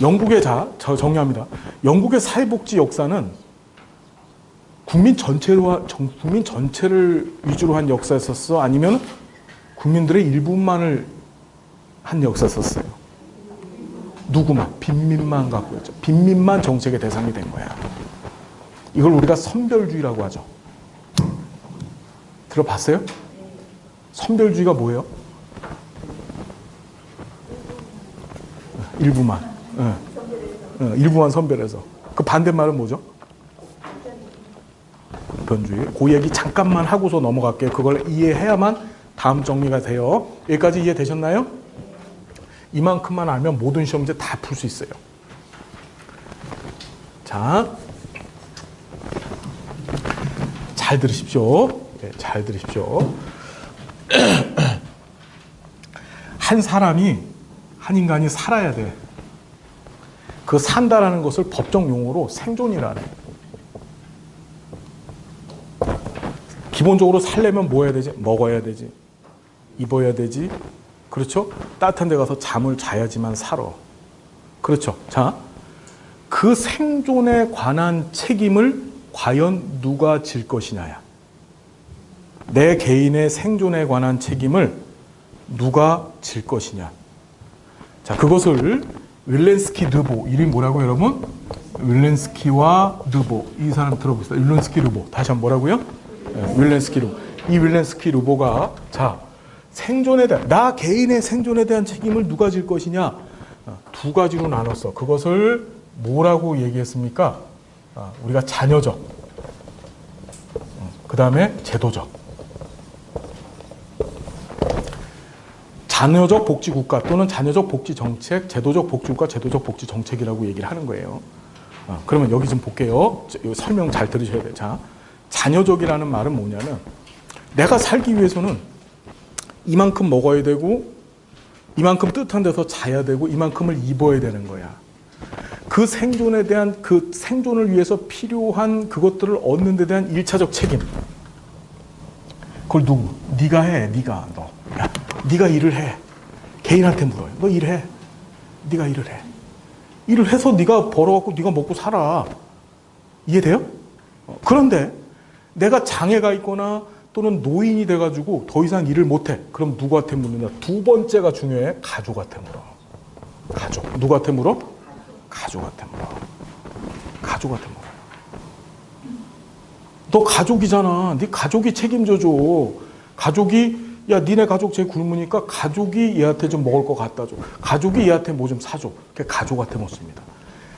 A: 영국의 저 정리합니다. 영국의 사회복지 역사는 국민 전체를 위주로 한 역사였었어? 아니면 국민들의 일부만을 한 역사였었어요? 누구만? 빈민만 갖고 있죠. 빈민만 정책의 대상이 된 거야. 이걸 우리가 선별주의라고 하죠. 들어봤어요? 선별주의가 뭐예요? 일부만. 일부만 선별해서. 그 반대말은 뭐죠? 보편주의. 그 얘기 잠깐만 하고서 넘어갈게요. 그걸 이해해야만 다음 정리가 돼요. 여기까지 이해되셨나요? 이만큼만 알면 모든 시험 문제 다 풀 수 있어요. 자, 잘 들으십시오. 네, 잘 들으십시오. 한 인간이 살아야 돼. 그 산다라는 것을 법정 용어로 생존이라 해. 기본적으로 살려면 뭐 해야 되지? 먹어야 되지. 입어야 되지. 그렇죠? 따뜻한 데 가서 잠을 자야지만 살아. 그렇죠? 자, 그 생존에 관한 책임을 과연 누가 질 것이냐야. 내 개인의 생존에 관한 책임을 누가 질 것이냐. 자, 그것을 윌렌스키 르보, 이름이 뭐라고 여러분? 윌렌스키와 르보. 이 사람 들어보세요. 윌렌스키 르보. 다시 한번 뭐라고요? 네, 윌렌스키 르보. 이 윌렌스키 르보가 자, 생존에 대한, 나 개인의 생존에 대한 책임을 누가 질 것이냐? 두 가지로 나눴어. 그것을 뭐라고 얘기했습니까? 우리가 자녀적, 그 다음에 제도적. 자녀적 복지국가 또는 자녀적 복지정책, 제도적 복지국가, 제도적 복지정책이라고 얘기를 하는 거예요. 그러면 여기 좀 볼게요. 설명 잘 들으셔야 돼요. 자, 자녀적이라는 말은 뭐냐면 내가 살기 위해서는 이만큼 먹어야 되고 이만큼 뜨뜻한 데서 자야 되고 이만큼을 입어야 되는 거야. 그 생존에 대한 그 생존을 위해서 필요한 그것들을 얻는 데 대한 1차적 책임. 그걸 누구? 네가 해. 네가 너. 야, 네가 일을 해. 개인한테 물어요. 너 일해. 네가 일을 해. 일을 해서 네가 벌어갖고 네가 먹고 살아. 이해돼요? 그런데 내가 장애가 있거나 또는 노인이 돼가지고 더 이상 일을 못해. 그럼 누구한테 묻느냐? 두 번째가 중요해. 가족한테 물어. 가족. 누구한테 물어? 가족한테 물어. 가족한테 물어. 너 가족이잖아. 네 가족이 책임져줘. 가족이 야 니네 가족 제일 굶으니까 가족이 얘한테 좀 먹을 거 갖다 줘. 가족이 얘한테 뭐 좀 사줘. 그게 가족한테 묻습니다.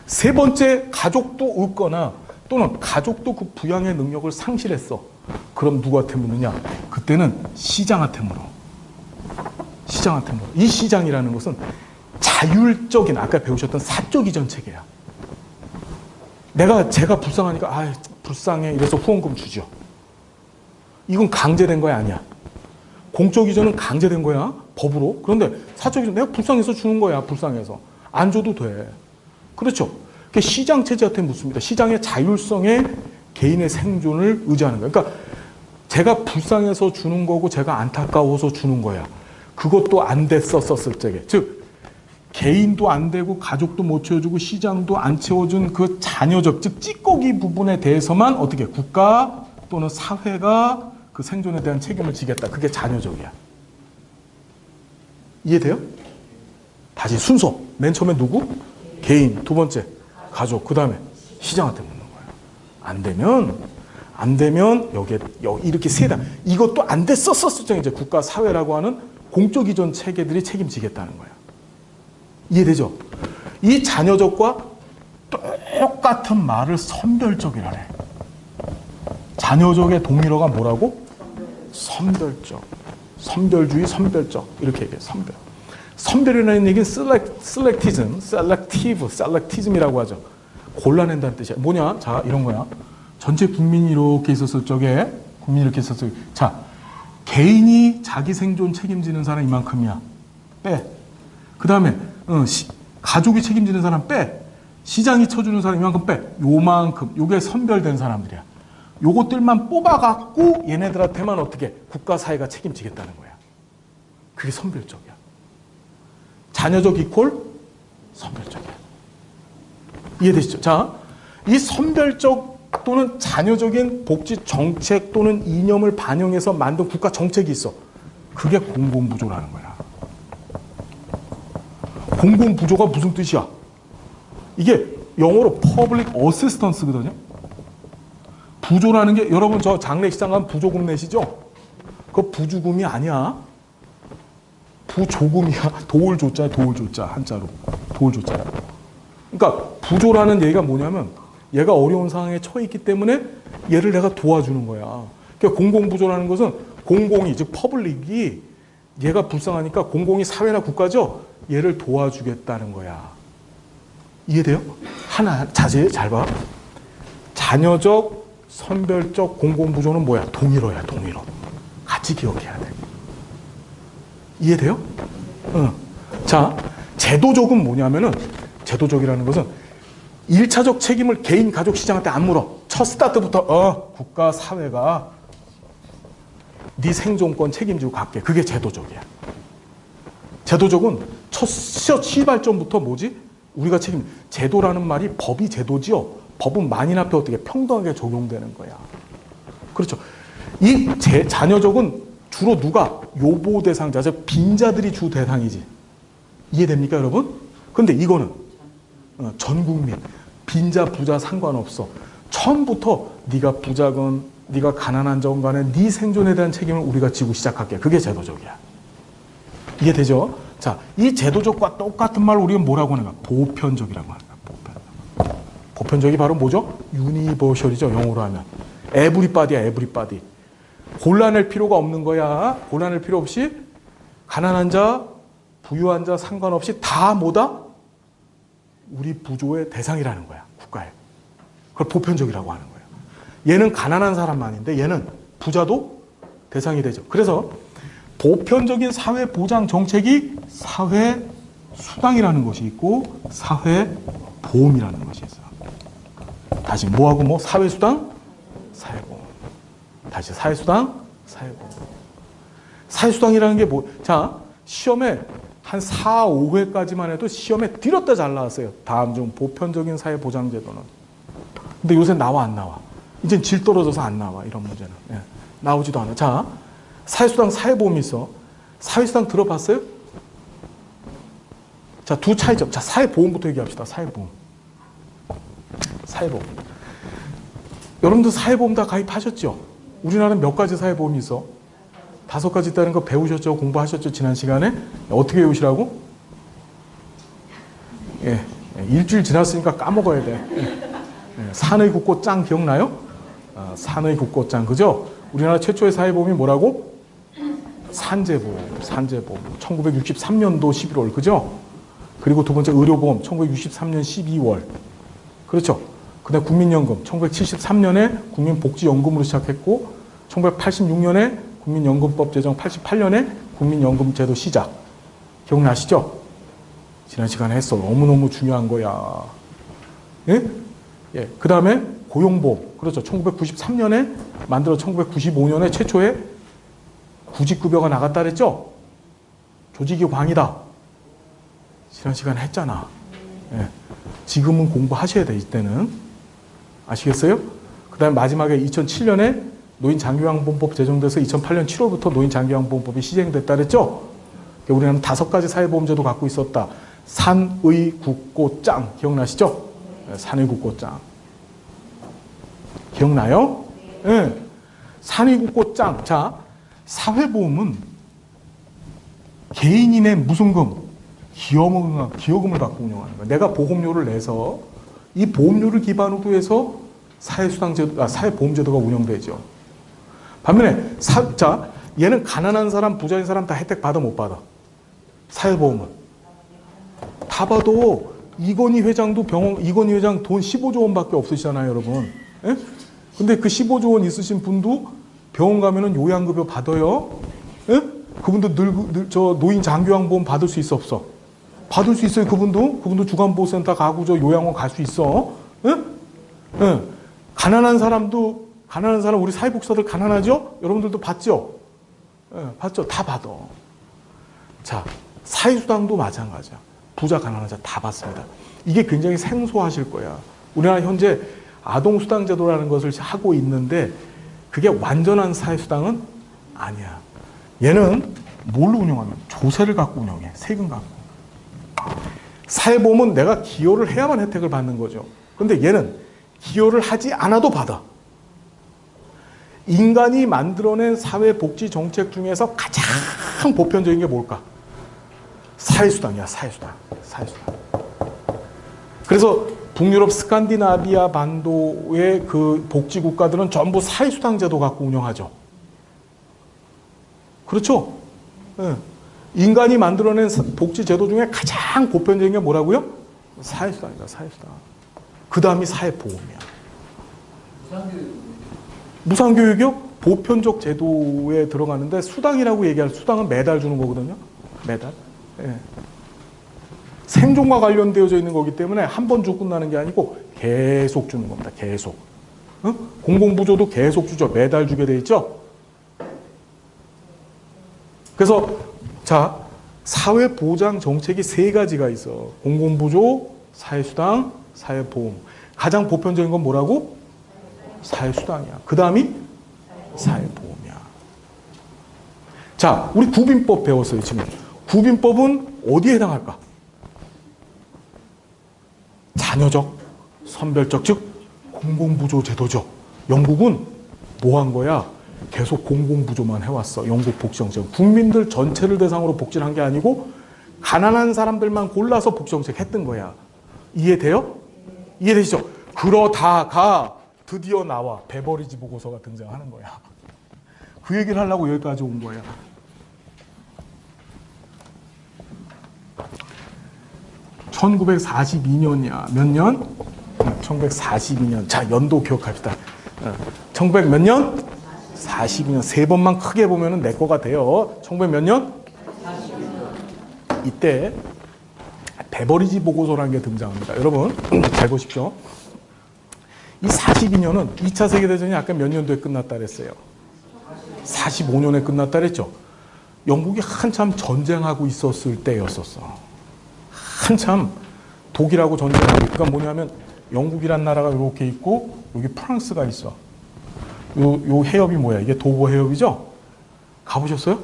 A: 세 번째, 가족도 웃거나 또는 가족도 그 부양의 능력을 상실했어. 그럼 누구한테 묻느냐? 그때는 시장한테 물어. 시장한테 물어. 이 시장이라는 것은 자율적인, 아까 배우셨던 사적 이전 체계야. 제가 불쌍하니까 아 불쌍해 이래서 후원금 주죠. 이건 강제된 거야 아니야? 공적 이전은 강제된 거야 법으로. 그런데 사적 이전 내가 불쌍해서 주는 거야. 불쌍해서 안 줘도 돼. 그렇죠? 그게 시장 체제한테 묻습니다. 시장의 자율성에 개인의 생존을 의지하는 거야. 그러니까 제가 불쌍해서 주는 거고 제가 안타까워서 주는 거야. 그것도 안 됐었을 적에, 즉 개인도 안 되고 가족도 못 채워주고 시장도 안 채워준 그 자녀적, 즉 찌꺼기 부분에 대해서만 어떻게 국가 또는 사회가 그 생존에 대한 책임을 지겠다. 그게 자녀적이야. 이해돼요? 다시 순서. 맨 처음에 누구? 개인. 두 번째 가족. 그 다음에 시장한테 묻는 거야. 안 되면 여기 이렇게 세다. 이것도 안 됐었을 때 이제 국가 사회라고 하는 공적 이전 체계들이 책임지겠다는 거야. 이해되죠? 이 자녀적과 똑같은 말을 선별적이라네. 자녀적의 동일어가 뭐라고? 선별적. 선별주의, 선별적. 이렇게 얘기해. 선별. 선별이라는 얘기는 셀렉티즘이라고 하죠. 골라낸다는 뜻이야. 뭐냐? 자, 이런 거야. 전체 국민이 이렇게 있었을 적에, 국민이 이렇게 있었을 적에, 자, 개인이 자기 생존 책임지는 사람 이만큼이야. 빼. 그 다음에, 가족이 책임지는 사람 빼. 시장이 쳐주는 사람 이만큼 빼. 요만큼. 요게 선별된 사람들이야. 요것들만 뽑아갖고 얘네들한테만 어떻게 국가 사회가 책임지겠다는 거야. 그게 선별적이야. 자녀적 이퀄 선별적이야. 이해되시죠? 자, 이 선별적 또는 자녀적인 복지 정책 또는 이념을 반영해서 만든 국가 정책이 있어. 그게 공공부조라는 거야. 공공부조가 무슨 뜻이야? 이게 영어로 public assistance거든요. 부조라는 게 여러분 저 장례식장 가면 부조금 내시죠? 그거 부주금이 아니야. 부조금이야. 도울조자, 도울조자 한자로. 도울조자. 그러니까 부조라는 얘기가 뭐냐면 얘가 어려운 상황에 처해 있기 때문에 얘를 내가 도와주는 거야. 그러니까 공공부조라는 것은 공공이 즉 퍼블릭이 얘가 불쌍하니까 공공이 사회나 국가죠. 얘를 도와주겠다는 거야. 이해돼요? 하나 자세히 잘 봐. 자녀적 선별적 공공부조는 뭐야? 동일어야, 동일어. 같이 기억해야 돼. 이해돼요? 응. 자, 제도적은 뭐냐면은, 제도적이라는 것은 1차적 책임을 개인, 가족, 시장한테 안 물어. 첫 스타트부터, 국가, 사회가 네 생존권 책임지고 갈게. 그게 제도적이야. 제도적은 첫 시발점부터 뭐지? 우리가 제도라는 말이 법이 제도지요. 법은 만인 앞에 어떻게 평등하게 적용되는 거야. 그렇죠. 이 자녀적은 주로 누가? 요보 대상자, 즉 빈자들이 주 대상이지. 이해됩니까, 여러분? 근데 이거는 전 국민, 빈자, 부자 상관없어. 처음부터 네가 부자건 네가 가난한 점 간에 네 생존에 대한 책임을 우리가 지고 시작할게. 그게 제도적이야. 이해되죠? 자, 이 제도적과 똑같은 말 우리가 뭐라고 하는가? 보편적이라고 하는 거야. 보편적이 바로 뭐죠? 유니버셜이죠. 영어로 하면. 에브리바디야, 에브리바디. 골라낼 필요가 없는 거야. 골라낼 필요 없이 가난한 자, 부유한 자 상관없이 다 뭐다? 우리 부조의 대상이라는 거야. 국가에. 그걸 보편적이라고 하는 거야. 얘는 가난한 사람만인데 얘는 부자도 대상이 되죠. 그래서 보편적인 사회보장 정책이 사회수당이라는 것이 있고 사회보험이라는 것이 있어요. 다시 뭐하고 뭐? 사회수당, 사회보험. 다시 사회수당, 사회보험. 사회수당이라는 게 뭐? 자, 시험에 한 4, 5회까지만 해도 시험에 들었다 잘 나왔어요. 다음 중 보편적인 사회보장제도는. 근데 요새 나와 안 나와? 이젠 질 떨어져서 안 나와. 이런 문제는. 예. 나오지도 않아. 자, 사회수당, 사회보험이 있어. 사회수당 들어봤어요? 자, 두 차이점. 자, 사회보험부터 얘기합시다. 사회보험. 사회보험. 여러분들 사회보험 다 가입하셨죠? 우리나라는 몇 가지 사회보험이 있어? 5가지 있다는 거 배우셨죠? 공부하셨죠? 지난 시간에? 어떻게 외우시라고? 예. 일주일 지났으니까 까먹어야 돼. 예. 산의 국고장 기억나요? 산의 국고장. 그죠? 우리나라 최초의 사회보험이 뭐라고? 산재보험. 1963년도 11월. 그죠? 그리고 두 번째 의료보험. 1963년 12월. 그렇죠? 그 다음 국민연금. 1973년에 국민복지연금으로 시작했고 1986년에 국민연금법 제정, 88년에 국민연금제도 시작. 기억나시죠? 지난 시간에 했어. 너무너무 중요한 거야. 예? 예. 그 다음에 고용보험. 그렇죠. 1993년에 만들어 1995년에 최초의 구직급여가 나갔다 그랬죠? 조직이 광이다. 지난 시간에 했잖아. 예. 지금은 공부하셔야 돼, 이때는. 아시겠어요? 그 다음에 마지막에 2007년에 노인장기요양보험법 제정돼서 2008년 7월부터 노인장기요양보험법이 시행됐다 그랬죠? 우리는 5가지 사회보험제도 갖고 있었다. 산의국고장. 기억나시죠? 네, 산의국고장. 기억나요? 네. 산의국고장. 자, 사회보험은 개인인의 무슨금, 기여금을 갖고 운영하는 거야. 내가 보험료를 내서 이 보험료를 기반으로 해서 사회보험제도가 운영되죠. 반면에 자, 얘는 가난한 사람, 부자인 사람 다 혜택 받아 못 받아? 사회보험은. 다 봐도 이건희 회장도 이건희 회장 돈 15조 원밖에 없으시잖아요, 여러분. 예? 근데 그 15조 원 있으신 분도 병원 가면은 요양급여 받아요. 예? 그분도 저 노인 장기요양보험 받을 수 있어, 없어? 받을 수 있어요, 그분도 주간보호센터 가고 저 요양원 갈 수 있어. 예? 예. 가난한 사람, 우리 사회복지사들 가난하죠? 여러분들도 받죠? 예, 받죠? 다 받아. 자, 사회수당도 마찬가지야. 부자, 가난한 자 다 받습니다. 이게 굉장히 생소하실 거야. 우리나라 현재 아동수당제도라는 것을 하고 있는데 그게 완전한 사회수당은 아니야. 얘는 뭘로 운영하면? 조세를 갖고 운영해. 세금 갖고. 사회보험은 내가 기여를 해야만 혜택을 받는 거죠. 근데 얘는 기여를 하지 않아도 받아. 인간이 만들어낸 사회복지 정책 중에서 가장 보편적인 게 뭘까? 사회수당이야, 사회수당. 그래서 북유럽 스칸디나비아 반도의 그 복지국가들은 전부 사회수당 제도 갖고 운영하죠. 그렇죠? 네. 인간이 만들어낸 복지 제도 중에 가장 보편적인 게 뭐라고요? 사회수당이다, 사회수당. 그 다음이 사회보험이야. 무상교육이요? 보편적 제도에 들어가는데 수당이라고 얘기할 수당은 매달 주는 거거든요. 매달. 예. 생존과 관련되어져 있는 거기 때문에 한 번 주고 끝나는 게 아니고 계속 주는 겁니다. 계속. 공공부조도 계속 주죠. 매달 주게 돼 있죠. 그래서 자, 사회보장 정책이 세 가지가 있어. 공공부조, 사회수당, 사회보험. 가장 보편적인 건 뭐라고? 사회수당이야. 그 다음이 사회보험이야. 자, 우리 구빈법 배웠어요, 지금. 구빈법은 어디에 해당할까? 자녀적, 선별적, 즉 공공부조 제도죠. 영국은 뭐 한 거야? 계속 공공부조만 해왔어. 영국 복지정책. 국민들 전체를 대상으로 복지를 한 게 아니고 가난한 사람들만 골라서 복지정책 했던 거야. 이해돼요? 이해되시죠? 그러다가 드디어 나와. 베버리지 보고서가 등장하는 거야. 그 얘기를 하려고 여기까지 온 거야. (1942년이야) 몇 년? 1942년. 자, 연도 기억합시다. 1900 몇 년? 42년. 세 번만 크게 보면은 내 거가 돼요. 1900 몇 년? 42년. 이때 베버리지 보고서라는 게 등장합니다. 여러분 잘 보십시오. 이 42년은 2차 세계대전이 아까 몇 년도에 끝났다 그랬어요? 45년에 끝났다 그랬죠? 영국이 한참 전쟁하고 있었을 때였었어. 한참 독일하고 전쟁하고, 그러니까 뭐냐면 영국이란 나라가 이렇게 있고 여기 프랑스가 있어. 요 해협이 뭐야? 이게 도보 해협이죠? 가보셨어요?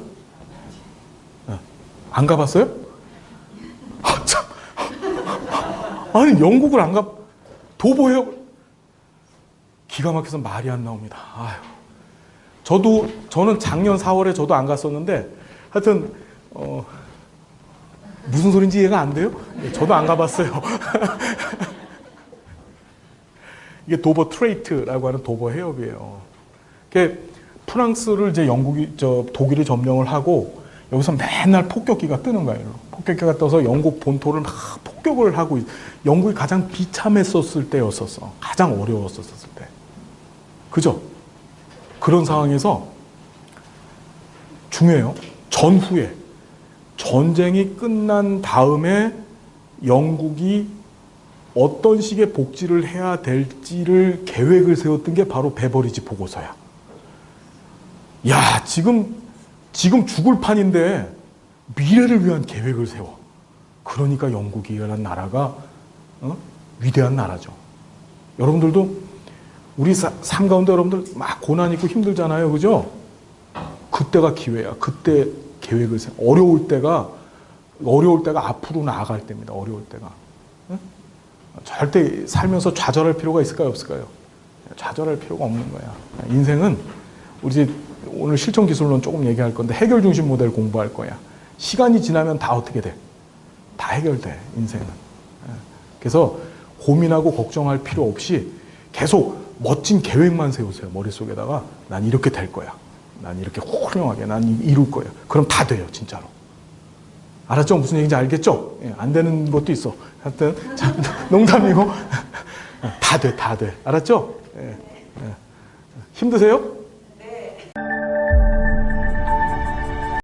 A: 네. 안 가봤어요? 아, 참. 아니 영국을 안 가, 도보 해협 기가 막혀서 말이 안 나옵니다. 아유. 저는 작년 4월에 저도 안 갔었는데 하여튼 무슨 소린지 이해가 안 돼요? 저도 안 가봤어요. 이게 도버 트레이트라고 하는 도버 해협이에요. 프랑스를 이제 독일이 점령을 하고 여기서 맨날 폭격기가 뜨는 거예요. 폭격기가 떠서 영국 본토를 막 폭격을 하고 영국이 가장 비참했었을 때였었어. 가장 어려웠었을 때. 그죠? 그런 상황에서 중요해요. 전후에 전쟁이 끝난 다음에 영국이 어떤 식의 복지를 해야 될지를 계획을 세웠던 게 바로 베버리지 보고서야. 야, 지금 죽을 판인데 미래를 위한 계획을 세워. 그러니까 영국이라는 나라가 위대한 나라죠. 여러분들도 우리 삶 가운데 여러분들 막 고난 있고 힘들잖아요. 그죠? 그때가 기회야. 그때 계획을 세워. 어려울 때가 앞으로 나아갈 때입니다. 어려울 때가. 응? 절대 살면서 좌절할 필요가 있을까요? 없을까요? 좌절할 필요가 없는 거야. 인생은 우리 오늘 실천 기술론 조금 얘기할 건데 해결 중심 모델 공부할 거야. 시간이 지나면 다 어떻게 돼? 다 해결돼. 인생은. 그래서 고민하고 걱정할 필요 없이 계속 멋진 계획만 세우세요. 머릿속에다가 난 이렇게 될 거야. 난 이렇게 훌륭하게 난 이룰 거야. 그럼 다 돼요. 진짜로. 알았죠? 무슨 얘기인지 알겠죠? 예, 안 되는 것도 있어. 하여튼 자, 농담이고 다 돼. 알았죠? 예, 예. 힘드세요?